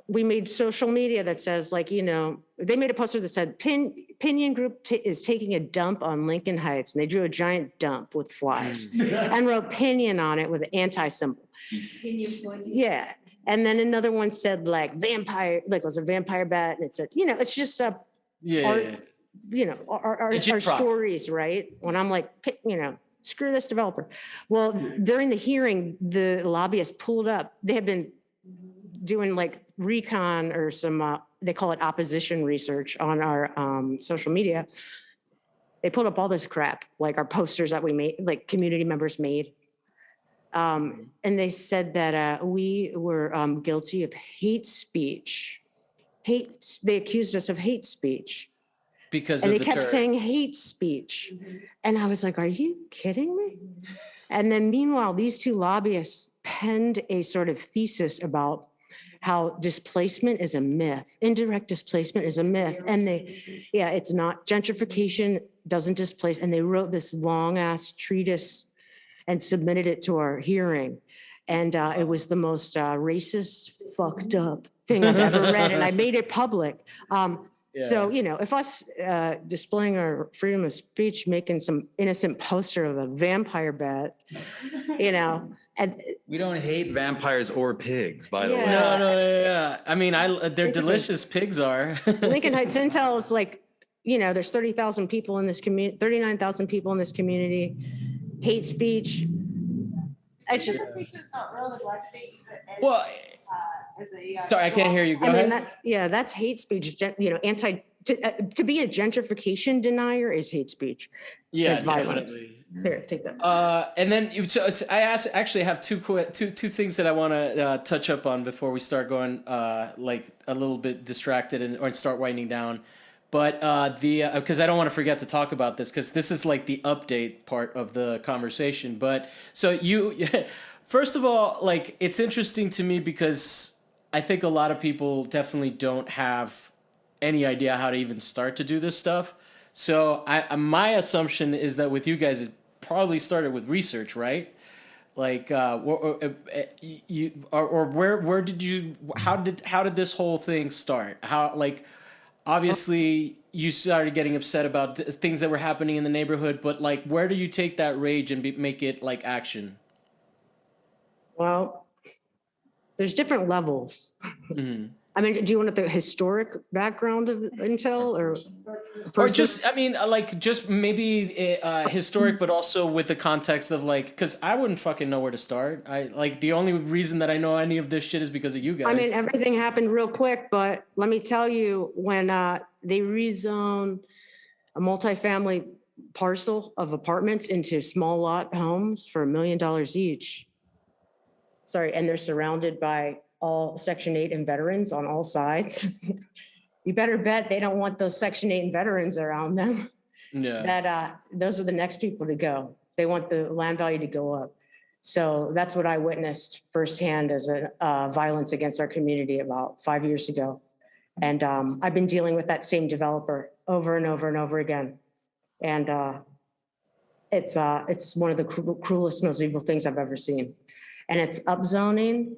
Speaker 2: we made social media that says like, they made a poster that said Pinion Group is taking a dump on Lincoln Heights. And they drew a giant dump with flies and wrote Pinion on it with an anti-symbol. Yeah. And then another one said like vampire, like it was a vampire bat. And it said, it's just our stories, right? When I'm like, screw this developer. Well, during the hearing, the lobbyists pulled up. They had been doing like recon or some, they call it opposition research on our social media. They pulled up all this crap, like our posters that we made, like community members made. And they said that we were guilty of hate speech. They accused us of hate speech.
Speaker 1: Because
Speaker 2: and
Speaker 1: of
Speaker 2: they
Speaker 1: the
Speaker 2: kept saying hate speech. And I was like, are you kidding me? And then meanwhile, these two lobbyists penned a sort of thesis about how displacement is a myth. Indirect displacement is a myth. And it's not. Gentrification doesn't displace. And they wrote this long ass treatise and submitted it to our hearing. And it was the most racist, fucked up thing I've ever read. And I made it public. So, if us displaying our freedom of speech, making some innocent poster of a vampire bat, and
Speaker 3: We don't hate vampires or pigs, by the way.
Speaker 1: No. I mean, they're delicious. Pigs are.
Speaker 2: Lincoln Heights Intel is like, there's 30,000 people in this community, 39,000 people in this community. Hate speech. It's just.
Speaker 1: Well, sorry, I can't hear you. Go ahead.
Speaker 2: That's hate speech. To be a gentrification denier is hate speech.
Speaker 1: Yeah,
Speaker 2: it's violence.
Speaker 1: definitely.
Speaker 2: Here, take that.
Speaker 1: And then I actually have two things that I want to touch up on before we start going like a little bit distracted or start winding down. But because I don't want to forget to talk about this, because this is like the update part of the conversation. But so first of all, like it's interesting to me because I think a lot of people definitely don't have any idea how to even start to do this stuff. So my assumption is that with you guys, it probably started with research, right? Like, where did you? How did this whole thing start? Obviously, you started getting upset about things that were happening in the neighborhood, but like, where do you take that rage and make it like action?
Speaker 2: Well, there's different levels.
Speaker 1: Mm-hmm.
Speaker 2: I mean, do you want the historic background of Intel
Speaker 1: or just, I mean, like just maybe historic, but also with the context of like, because I wouldn't fucking know where to start. The only reason that I know any of this shit is because of you guys.
Speaker 2: I mean, everything happened real quick, but let me tell you, when they rezoned a multifamily parcel of apartments into small lot homes for $1 million each. sorry, and they're surrounded by all Section 8 and veterans on all sides. You better bet they don't want those Section 8 and veterans around them.
Speaker 1: Yeah.
Speaker 2: That those are the next people to go. They want the land value to go up. So that's what I witnessed firsthand as a violence against our community about 5 years ago. And I've been dealing with that same developer over and over and over again. And it's one of the cruelest, most evil things I've ever seen. And it's upzoning,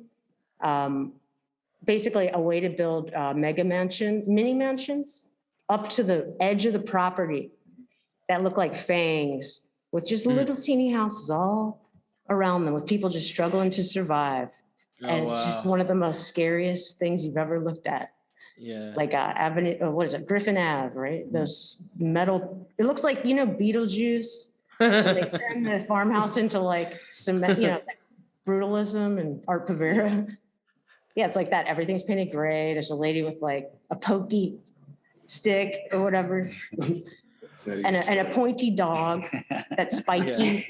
Speaker 2: basically a way to build mini mansions up to the edge of the property that look like fangs with just little teeny houses all around them with people just struggling to survive. And it's just one of the most scariest things you've ever looked at.
Speaker 1: Yeah.
Speaker 2: Like Avenue, what is it? Griffin Ave, right? Those metal, it looks like, Beetlejuice. When they turn the farmhouse into like cement, it's like brutalism and Art Pavera. Yeah, it's like that. Everything's painted gray. There's a lady with like a pokey stick or whatever. And a pointy dog that's spiky.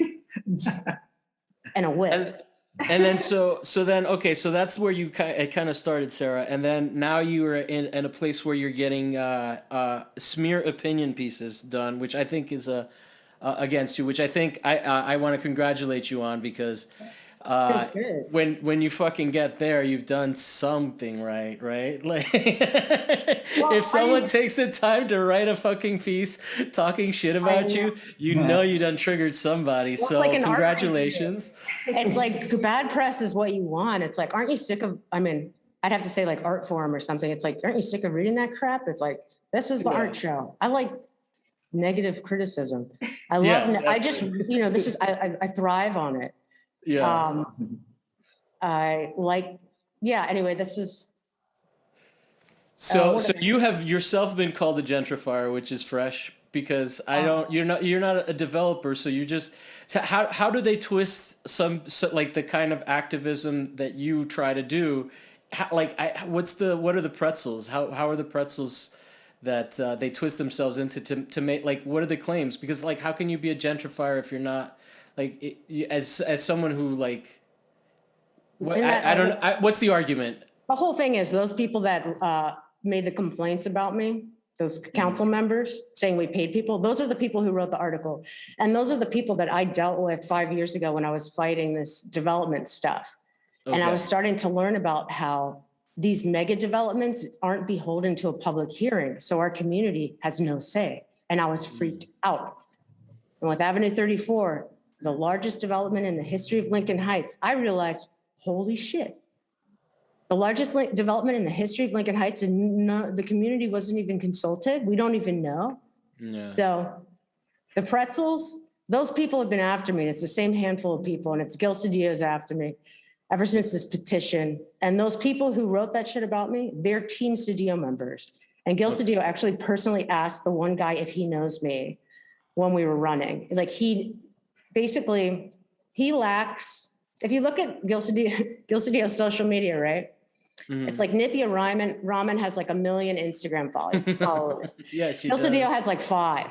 Speaker 2: And a whip.
Speaker 1: And then so that's where you kind of started, Sarah, and then now you are in a place where you're getting smear opinion pieces done, which I think is against you, which I think I want to congratulate you on, because when you fucking get there, you've done something right? Like, if someone takes the time to write a fucking piece talking shit about you, you know you done triggered somebody.
Speaker 2: Well,
Speaker 1: so
Speaker 2: like
Speaker 1: congratulations.
Speaker 2: It's like the bad press is what you want. It's like, aren't you sick of, I'd have to say like art form or something. It's like, aren't you sick of reading that crap? It's like, this is the art show. I like negative criticism. I love, I just, this is, I thrive on it.
Speaker 1: Yeah.
Speaker 2: I like, anyway, this is.
Speaker 1: So you have yourself been called a gentrifier, which is fresh, because you're not a developer. So you just, how do they twist like the kind of activism that you try to do? What are the pretzels? How are the pretzels that they twist themselves into to make, like, what are the claims? Because like, how can you be a gentrifier if you're not, like, as someone who like, what's the argument?
Speaker 2: The whole thing is those people that made the complaints about me, those council members saying we paid people, those are the people who wrote the article. And those are the people that I dealt with 5 years ago when I was fighting this development stuff. Okay. And I was starting to learn about how these mega developments aren't beholden to a public hearing. So our community has no say. And I was freaked out. And with Avenue 34, the largest development in the history of Lincoln Heights, I realized, holy shit. The largest development in the history of Lincoln Heights, and the community wasn't even consulted. We don't even know. Yeah. So the pretzels, those people have been after me. And it's the same handful of people, and it's Gil Cedillo's after me ever since this petition. And those people who wrote that shit about me, they're Team Cedillo members. And Gil Cedillo actually personally asked the one guy if he knows me when we were running. Like he lacks, if you look at Gil Cedillo's social media, right? Mm-hmm. It's like Nithya Raman has like 1 million Instagram followers.
Speaker 1: Yeah, she
Speaker 2: Gil
Speaker 1: does.
Speaker 2: Cedillo has like 5.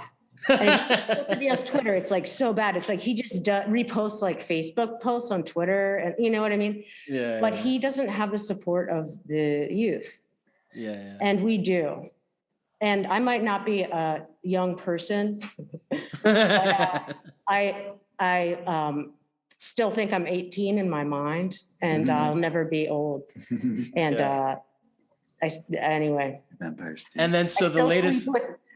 Speaker 2: And Gil Cedillo's Twitter, it's like so bad. It's like he just reposts like Facebook posts on Twitter, and you know what I mean? Yeah. But he doesn't have the support of the youth. Yeah. And we do. And I might not be a young person, but I still think I'm 18 in my mind, and I'll never be old. And anyway.
Speaker 3: Vampires too.
Speaker 1: And then so the latest.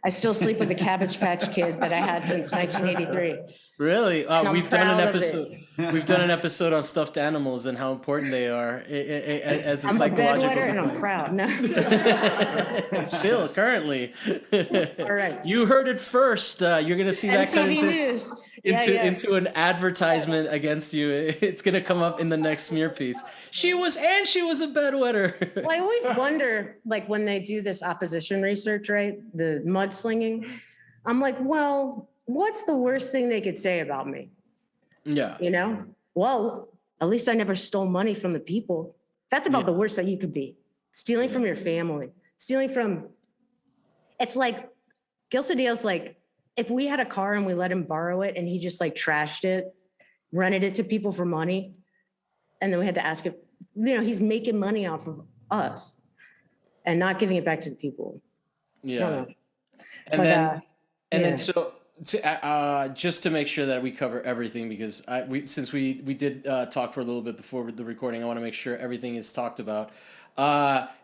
Speaker 2: I still sleep with the Cabbage Patch Kid that I had since 1983.
Speaker 1: Really? We've done an episode. We've done an episode on stuffed animals and how important they are as a psychological.
Speaker 2: I'm a bedwetter and I'm proud. No.
Speaker 1: Still, currently.
Speaker 2: All right.
Speaker 1: You heard it first. You're going to see that come into an advertisement against you. It's going to come up in the next smear piece. She was a bedwetter.
Speaker 2: Well, I always wonder, like when they do this opposition research, right? The mudslinging. I'm like, well, what's the worst thing they could say about me? Yeah. Well, at least I never stole money from the people. That's about the worst that you could be. Stealing from your family, it's like, Gil Cedillo's like, if we had a car and we let him borrow it and he just like trashed it, rented it to people for money, And then we had to ask if, you know, he's making money off of us and not giving it back to the people.
Speaker 1: Yeah. And
Speaker 2: But,
Speaker 1: then and
Speaker 2: yeah.
Speaker 1: then so just to make sure that we cover everything, because since we did talk for a little bit before the recording, I want to make sure everything is talked about.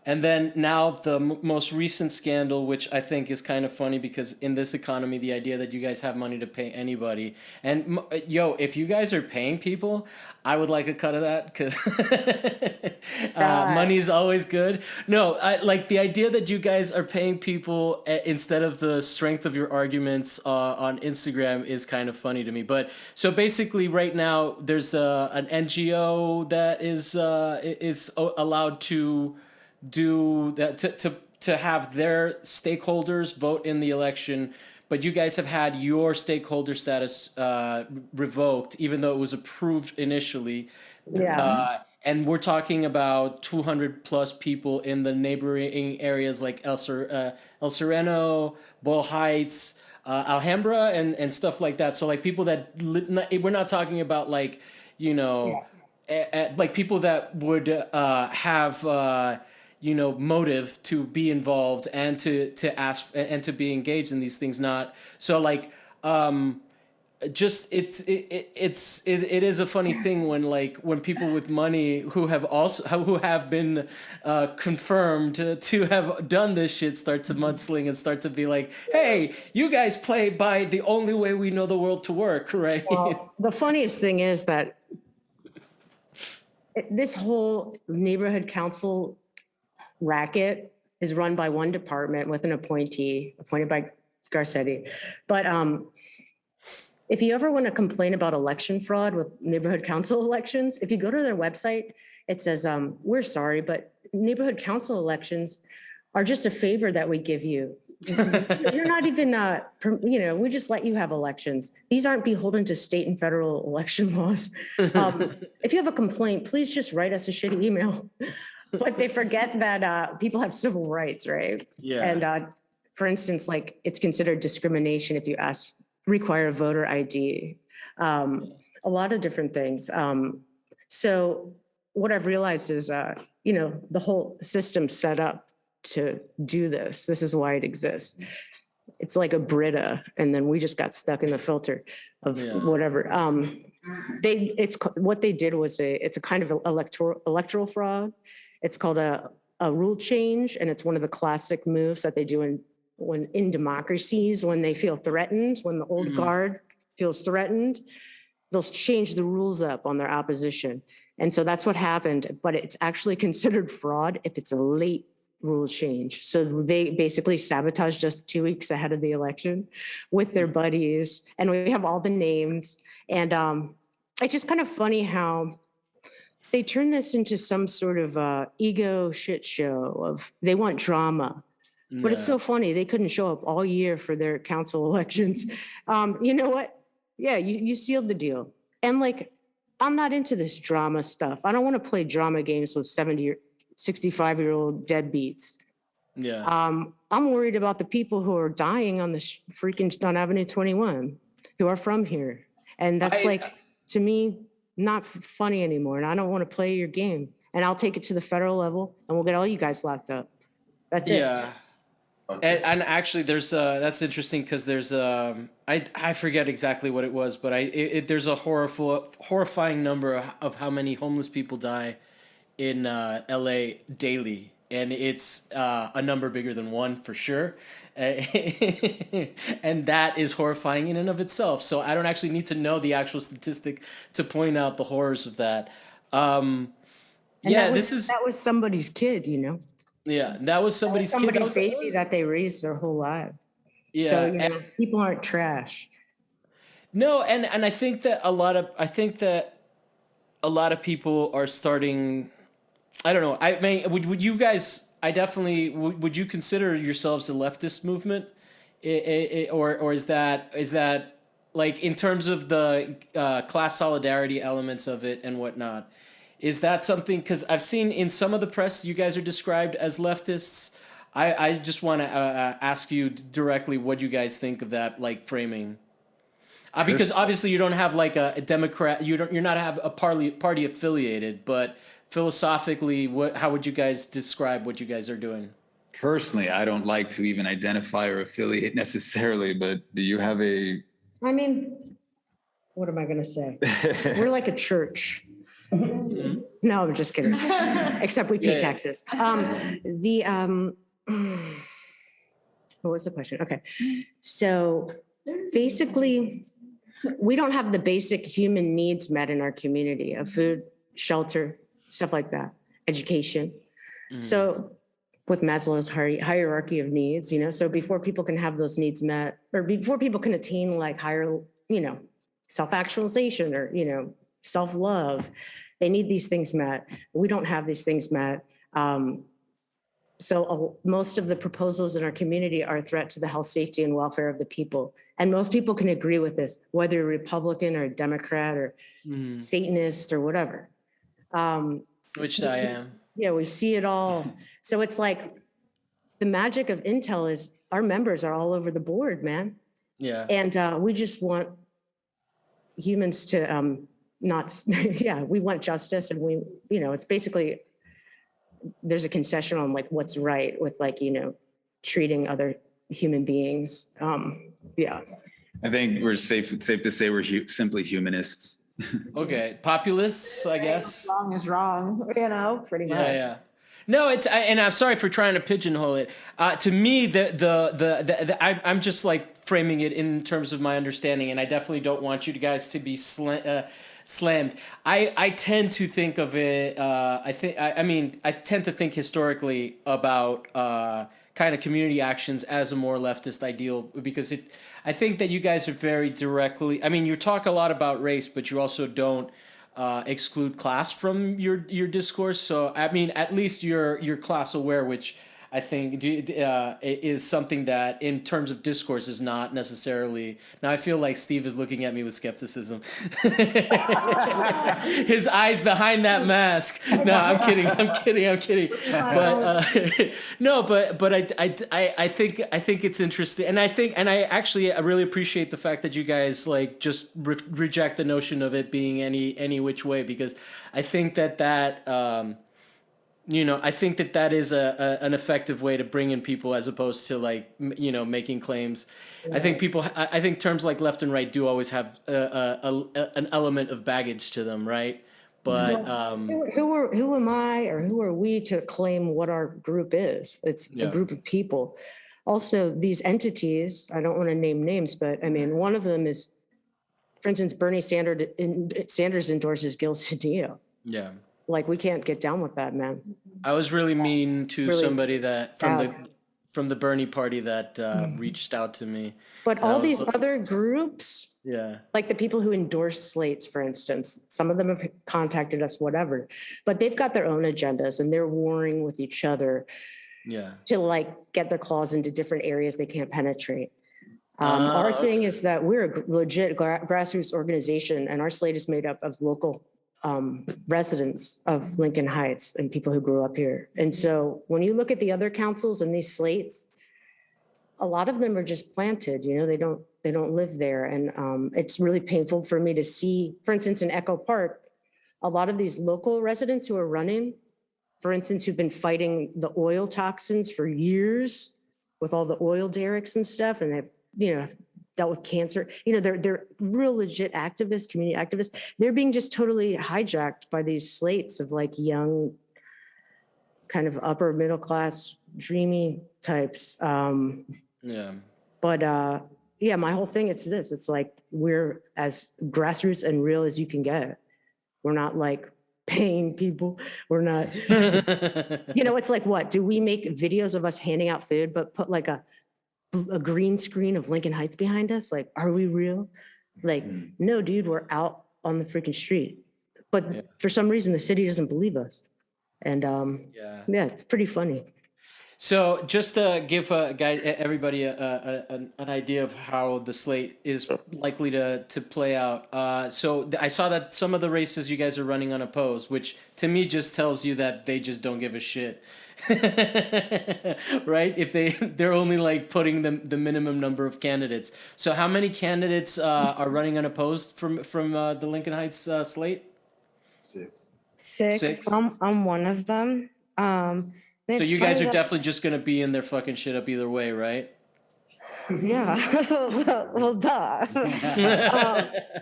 Speaker 1: And then now the most recent scandal, which I think is kind of funny, because in this economy, the idea that you guys have money to pay anybody, and yo, if you guys are paying people, I would like a cut of that, because money is always good. No, I like the idea that you guys are paying people instead of the strength of your arguments on Instagram is kind of funny to me. But so basically, right now there's an NGO that is allowed to do that, to have their stakeholders vote in the election, but you guys have had your stakeholder status revoked, even though it was approved initially.
Speaker 2: Yeah.
Speaker 1: And we're talking about 200 plus people in the neighboring areas like El Sereno, Boyle Heights, Alhambra, and stuff like that. So like people that we're not talking about like, you know, like people that would have motive to be involved and to ask and to be engaged in these things. Not so like just it is a funny thing when people with money who have been confirmed to have done this shit start to mudsling and start to be like, hey, you guys play by the only way we know the world to work, right?
Speaker 2: Well, the funniest thing is that this whole neighborhood council racket is run by one department with an appointee appointed by Garcetti. But if you ever want to complain about election fraud with neighborhood council elections, if you go to their website, it says, we're sorry, but neighborhood council elections are just a favor that we give you. You're not even, we just let you have elections. These aren't beholden to state and federal election laws. If you have a complaint, please just write us a shitty email. But they forget that people have civil rights, right?
Speaker 1: Yeah.
Speaker 2: And for instance, like it's considered discrimination if you require a voter ID, a lot of different things. So what I've realized is, the whole system's set up to do this. This is why it exists. It's like a Brita, and then we just got stuck in the filter of whatever. What they did was it's a kind of electoral fraud. It's called a rule change, and it's one of the classic moves that they do in democracies when they feel threatened, when the old guard feels threatened, they'll change the rules up on their opposition. And so that's what happened, but it's actually considered fraud if it's a late rule change. So they basically sabotaged us 2 weeks ahead of the election with their buddies, and we have all the names. And it's just kind of funny how they turn this into some sort of ego shit show of they want drama. But it's so funny. They couldn't show up all year for their council elections. You know what? Yeah, you sealed the deal. And like, I'm not into this drama stuff. I don't want to play drama games with 70 or 65-year-old deadbeats.
Speaker 1: Yeah.
Speaker 2: I'm worried about the people who are dying on the freaking on Avenue 21 who are from here. And that's to me, not funny anymore. And I don't want to play your game. And I'll take it to the federal level and we'll get all you guys locked up. That's it.
Speaker 1: Yeah. And actually, there's that's interesting because there's I forget exactly what it was, but there's a horrifying number of how many homeless people die in LA daily, and it's a number bigger than one for sure, and that is horrifying in and of itself. So I don't actually need to know the actual statistic to point out the horrors of that. That
Speaker 2: was somebody's kid,
Speaker 1: Yeah, that was somebody's
Speaker 2: baby that they raised their whole life.
Speaker 1: Yeah,
Speaker 2: so people aren't trash.
Speaker 3: No,
Speaker 1: and I think that a lot of people are starting. I don't know. I mean, would you guys? I definitely would. You consider yourselves a leftist movement, or is that like in terms of the class solidarity elements of it and whatnot? Is that something, because I've seen in some of the press you guys are described as leftists. I just want to ask you directly what you guys think of that like framing. Because obviously you don't have like a Democrat, you're not have a party affiliated, but philosophically, how would you guys describe what you guys are doing?
Speaker 3: Personally, I don't like to even identify or affiliate necessarily, but do you have a?
Speaker 2: I mean, what am I going to say? We're like a church. No, I'm just kidding. Except we pay
Speaker 1: Yeah.
Speaker 2: taxes. What was the question? Okay. So basically, we don't have the basic human needs met in our community of food, shelter, stuff like that, education. So with Maslow's hierarchy of needs, so before people can have those needs met, or before people can attain like higher, self-actualization or, self-love, they need these things met. We don't have these things met. So most of the proposals in our community are a threat to the health, safety, and welfare of the people. And most people can agree with this, whether you're Republican or Democrat or Satanist or whatever.
Speaker 1: Which I am.
Speaker 2: Yeah, we see it all. So it's like the magic of Intel is our members are all over the board, man.
Speaker 1: Yeah.
Speaker 2: And we just want humans to not, yeah, we want justice, and we, it's basically, there's a concession on like what's right with like, treating other human beings. Yeah.
Speaker 3: I think we're safe to say we're simply humanists.
Speaker 1: Okay. Populists, I guess.
Speaker 5: Wrong is wrong, pretty much.
Speaker 1: Yeah. No, and I'm sorry for trying to pigeonhole it. To me, I'm just like framing it in terms of my understanding, and I definitely don't want you guys to be slammed. I tend to think of it. I tend to think historically about kind of community actions as a more leftist ideal, because I think that you guys are very directly. I mean, you talk a lot about race, but you also don't exclude class from your discourse. So I mean, at least you're class aware, which I think is something that in terms of discourse is not necessarily. Now I feel like Steve is looking at me with skepticism. His eyes behind that mask. No, I'm kidding. But no, but I think it's interesting, and I really appreciate the fact that you guys like just reject the notion of it being any which way, because I think that I think that is an effective way to bring in people, as opposed to like, making claims. Yeah. I think terms like left and right do always have an element of baggage to them, right? But
Speaker 2: who am I, or who are we to claim what our group is? It's a group of people. Also, these entities, I don't want to name names, but I mean, one of them is, for instance, Bernie Sanders endorses Gil Cedillo.
Speaker 1: Yeah.
Speaker 2: Like, we can't get down with that, man.
Speaker 1: I was really mean to somebody that from the Bernie party that reached out to me.
Speaker 2: But all these other groups,
Speaker 1: yeah,
Speaker 2: like the people who endorse slates, for instance, some of them have contacted us, whatever, but they've got their own agendas and they're warring with each other.
Speaker 1: Yeah.
Speaker 2: To like get their claws into different areas they can't penetrate. Our thing is that we're a legit grassroots organization, and our slate is made up of local residents of Lincoln Heights and people who grew up here. And so when you look at the other councils and these slates, a lot of them are just planted, they don't live there. And it's really painful for me to see, for instance, in Echo Park, a lot of these local residents who are running, for instance, who've been fighting the oil toxins for years with all the oil derricks and stuff, and they've, dealt with cancer. They're real legit activists, community activists. They're being just totally hijacked by these slates of like young, kind of upper middle class, dreamy types.
Speaker 1: Yeah.
Speaker 2: But my whole thing, it's this. It's like, we're as grassroots and real as you can get. We're not like paying people. We're not, it's like, what? Do we make videos of us handing out food, but put like a green screen of Lincoln Heights behind us? Like, are we real? Like, no, dude, we're out on the freaking street. But for some reason, the city doesn't believe us. And yeah, it's pretty funny.
Speaker 1: So just to give everybody an idea of how the slate is likely to play out. So I saw that some of the races you guys are running unopposed, which to me just tells you that they just don't give a shit. Right? If they're only like putting the minimum number of candidates. So how many candidates are running unopposed from the Lincoln Heights slate?
Speaker 6: Six.
Speaker 1: Six?
Speaker 6: I'm one of them.
Speaker 1: So
Speaker 6: It's
Speaker 1: you guys
Speaker 6: funny
Speaker 1: are
Speaker 6: that-
Speaker 1: definitely just gonna be in there fucking shit up either way, right?
Speaker 6: Yeah. well, duh.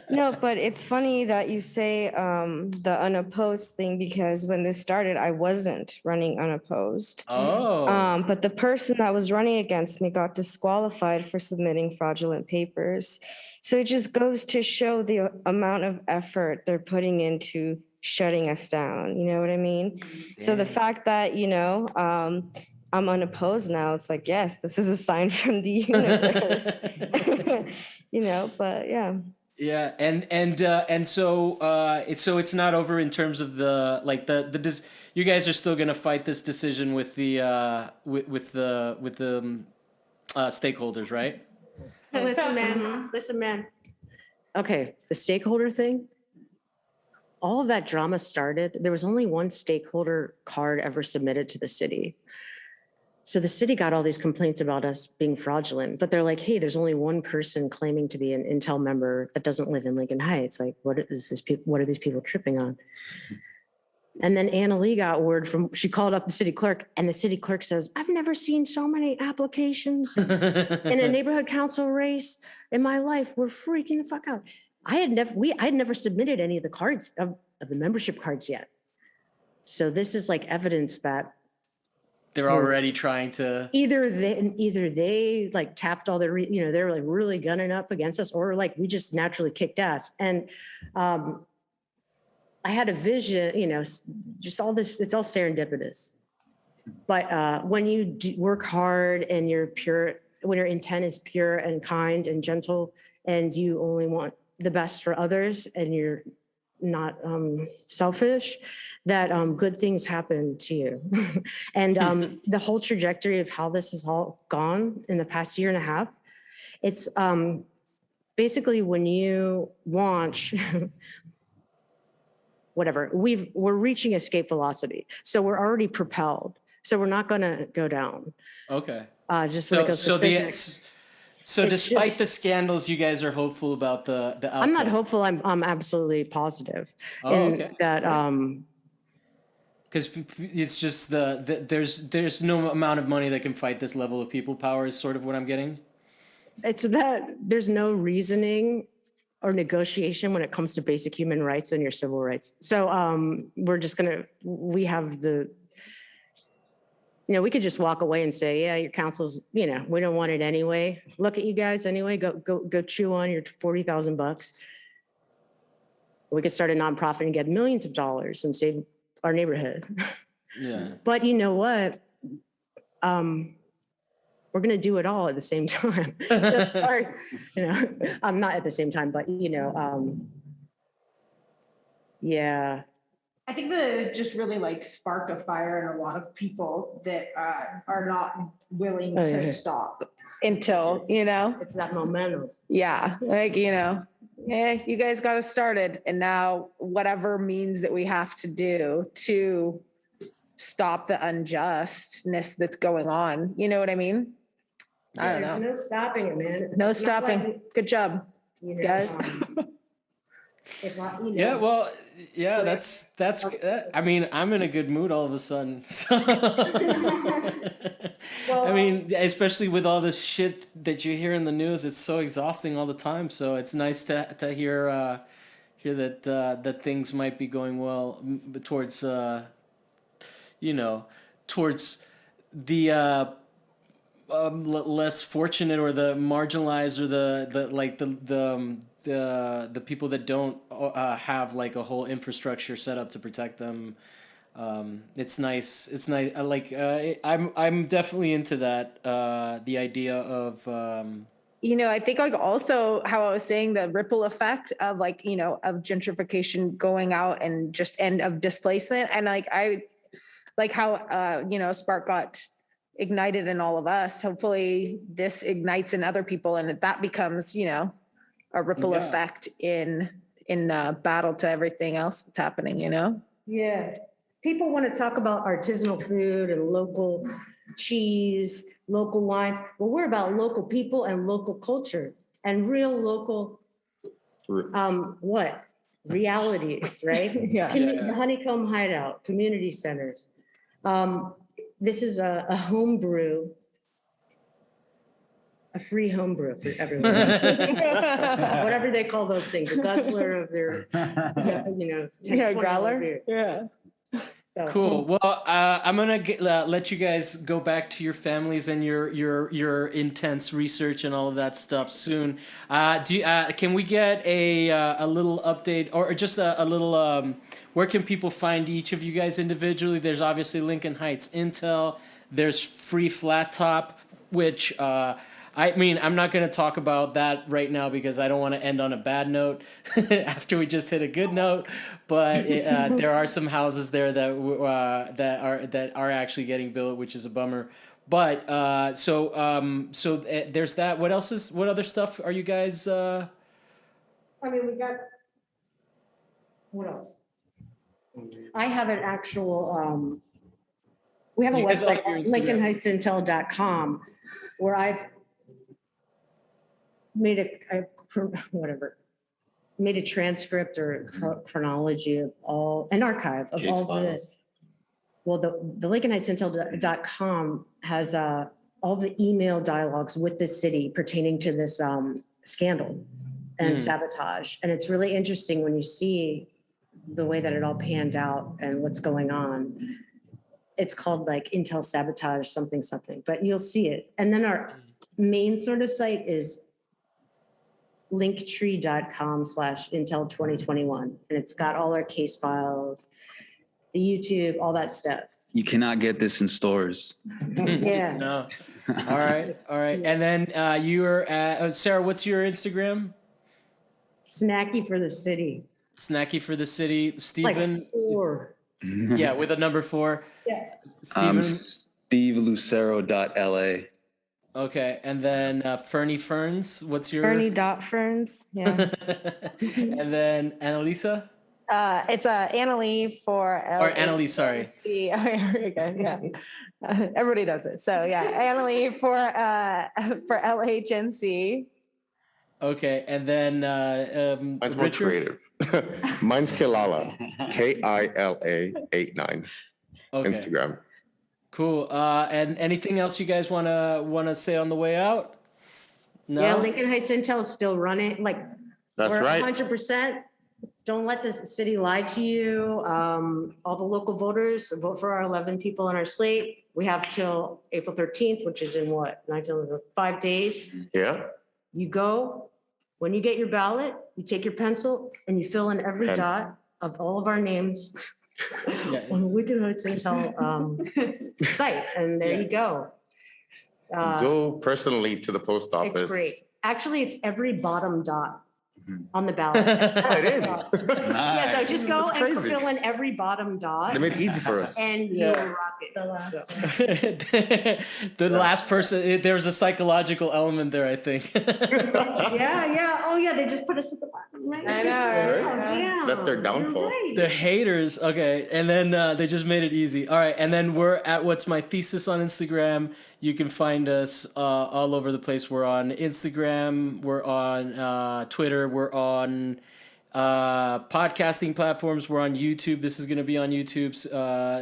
Speaker 6: No, but it's funny that you say the unopposed thing because when this started, I wasn't running unopposed.
Speaker 1: Oh.
Speaker 6: But the person that was running against me got disqualified for submitting fraudulent papers. So it just goes to show the amount of effort they're putting into shutting us down. You know what I mean? So the fact that, I'm unopposed now, it's like, yes, this is a sign from the universe. But yeah.
Speaker 1: Yeah, and so it's not over in terms of you guys are still gonna fight this decision with the stakeholders, right?
Speaker 2: Listen, man. Okay, the stakeholder thing. All of that drama started. There was only one stakeholder card ever submitted to the city. So the city got all these complaints about us being fraudulent, but they're like, hey, there's only one person claiming to be an Intel member that doesn't live in Lincoln Heights. Like, what are these people tripping on? And then Anna Lee got word she called up the city clerk, and the city clerk says, I've never seen so many applications in a neighborhood council race in my life. We're freaking the fuck out. I had never submitted any of the cards of the membership cards yet. So this is like evidence that
Speaker 1: they're already trying to
Speaker 2: either they like tapped all their, they're like really gunning up against us, or like we just naturally kicked ass. And I had a vision, just all this, it's all serendipitous. But when you work hard and you're pure, when your intent is pure and kind and gentle, and you only want the best for others, and you're not selfish, that good things happen to you. And the whole trajectory of how this has all gone in the past year and a half, it's basically when you launch, whatever, we're reaching escape velocity. So we're already propelled. So we're not gonna go down.
Speaker 1: Okay.
Speaker 2: Just when it goes to physics.
Speaker 1: So
Speaker 2: It's
Speaker 1: despite
Speaker 2: just-
Speaker 1: the scandals, you guys are hopeful about the outcome.
Speaker 2: I'm not hopeful, I'm absolutely positive.
Speaker 1: Oh, okay.
Speaker 2: That
Speaker 1: because it's just there's no amount of money that can fight this level of people power is sort of what I'm getting.
Speaker 2: it's that there's no reasoning or negotiation when it comes to basic human rights and your civil rights. So we have we could just walk away and say, yeah, your council's, we don't want it anyway. Look at you guys anyway, go chew on your $40,000. We could start a nonprofit and get millions of dollars and save our neighborhood.
Speaker 1: Yeah.
Speaker 2: But you know what? We're gonna do it all at the same time. So sorry, I'm not at the same time, but yeah.
Speaker 5: I think that just really like sparked a fire in a lot of people that are not willing to stop until,
Speaker 2: It's that momentum.
Speaker 5: yeah, like, you guys got us started, and now whatever means that we have to do to stop the unjustness that's going on. You know what I mean? I don't know.
Speaker 2: There's no stopping it, man.
Speaker 5: No
Speaker 2: It's not
Speaker 5: stopping.
Speaker 2: like,
Speaker 5: Good job, guys.
Speaker 1: Yeah, well, yeah, that's I mean, I'm in a good mood all of a sudden. So, I mean, especially with all this shit that you hear in the news, it's so exhausting all the time. So it's nice to hear that things might be going well towards towards the less fortunate or the marginalized or the people that don't have like a whole infrastructure set up to protect them. It's nice. It's nice. I'm definitely into that. The idea of
Speaker 5: I think like also how I was saying the ripple effect of of gentrification going out and just end of displacement. And I like how, Spark got ignited in all of us. Hopefully this ignites in other people and that becomes, you know, a ripple
Speaker 1: Yeah.
Speaker 5: effect in battle to everything else that's happening, you know?
Speaker 2: Yeah. People want to talk about artisanal food and local cheese, local wines. Well, we're about local people and local culture and real local, realities, right?
Speaker 5: Yeah.
Speaker 2: The Honeycomb Hideout, community centers. This is a home brew, a free home brew for everyone. Whatever they call those things, a guzzler of their, you know,
Speaker 5: Yeah,
Speaker 2: $20
Speaker 5: growler.
Speaker 2: beer.
Speaker 5: Yeah.
Speaker 2: So,
Speaker 1: Cool. Well, I'm gonna let you guys go back to your families and your intense research and all of that stuff soon. Can we get a little update or just a little where can people find each of you guys individually? There's obviously Lincoln Heights Intel. There's Free Flat Top, which I mean, I'm not going to talk about that right now because I don't want to end on a bad note after we just hit a good note. But there are some houses there that are actually getting built, which is a bummer. But there's that. What other stuff are you guys?
Speaker 2: I mean, we got, what else? I have an actual, we have a
Speaker 1: You guys all have your
Speaker 2: website, LincolnHeightsIntel.com, where I've made made a transcript or chronology of all, an archive of
Speaker 4: Case
Speaker 2: all
Speaker 4: files.
Speaker 2: the LincolnHeightsIntel.com has all the email dialogues with the city pertaining to this scandal and sabotage. And it's really interesting when you see the way that it all panned out and what's going on. It's called like Intel Sabotage something, but you'll see it. And then our main sort of site is linktree.com/Intel2021. And it's got all our case files, the YouTube, all that stuff.
Speaker 3: You cannot get this in stores.
Speaker 2: Yeah.
Speaker 1: No. All right. And then you are at Sarah. What's your Instagram?
Speaker 2: Snacky for the city.
Speaker 1: Snacky for the city. Stephen.
Speaker 2: Like 4.
Speaker 1: Yeah, with a number 4.
Speaker 2: Yeah.
Speaker 1: Stephen.
Speaker 3: SteveLucero.la.
Speaker 1: Okay, and then Fernie Ferns. What's your?
Speaker 6: Fernie.ferns. Yeah.
Speaker 1: And then Annalisa
Speaker 5: It's Annalie for
Speaker 1: or Annalise. Sorry.
Speaker 5: Yeah. Everybody does it. So yeah, Annalie for LHNC.
Speaker 1: Okay, and then
Speaker 4: Mine's more
Speaker 1: Richard.
Speaker 4: creative. Mine's Kilala, KILA89,
Speaker 1: Okay,
Speaker 4: Instagram.
Speaker 1: cool. And anything else you guys wanna say on the way out? No.
Speaker 2: Yeah, Lincoln Heights Intel is still running. Like,
Speaker 4: That's
Speaker 2: we're
Speaker 4: right.
Speaker 2: 100%. Don't let the city lie to you. All the local voters, vote for our 11 people on our slate. We have till April 13th, which is in what, 5 days.
Speaker 4: Yeah.
Speaker 2: You go, when you get your ballot, you take your pencil and you fill in every
Speaker 4: Pen.
Speaker 2: dot of all of our names
Speaker 1: Yeah.
Speaker 2: on the Lincoln Heights Intel site. And there
Speaker 1: Yeah.
Speaker 2: you go.
Speaker 4: Go personally to the post office.
Speaker 2: It's great. Actually, it's every bottom dot on the ballot.
Speaker 4: Oh, it is.
Speaker 2: Yeah, so just go
Speaker 4: That's
Speaker 2: and
Speaker 4: crazy.
Speaker 2: fill in every bottom dot
Speaker 4: They made it easy for us.
Speaker 2: and
Speaker 1: Yeah.
Speaker 2: you'll rock it. The last one.
Speaker 1: The last person. There was a psychological element there, I think.
Speaker 2: Yeah. Oh, yeah, they just put us at the bottom, right?
Speaker 5: I know,
Speaker 2: Oh,
Speaker 5: right?
Speaker 2: damn.
Speaker 4: That's their
Speaker 2: You're
Speaker 4: downfall.
Speaker 2: right.
Speaker 1: The haters. Okay. And then they just made it easy. All right. And then we're at What's My Thesis on Instagram. You can find us all over the place. We're on Instagram. We're on Twitter. We're on podcasting platforms. We're on YouTube. This is going to be on YouTube.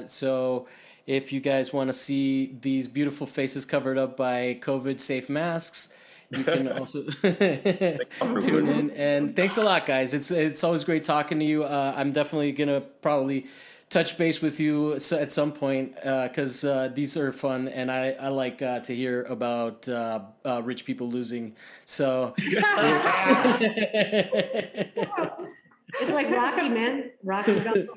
Speaker 1: So if you guys want to see these beautiful faces covered up by COVID safe masks, you can also tune in. And thanks a lot, guys. It's always great talking to you. I'm definitely gonna probably touch base with you at some point because these are fun, and I like to hear about rich people losing. So
Speaker 2: It's like Rocky, man. Rocky.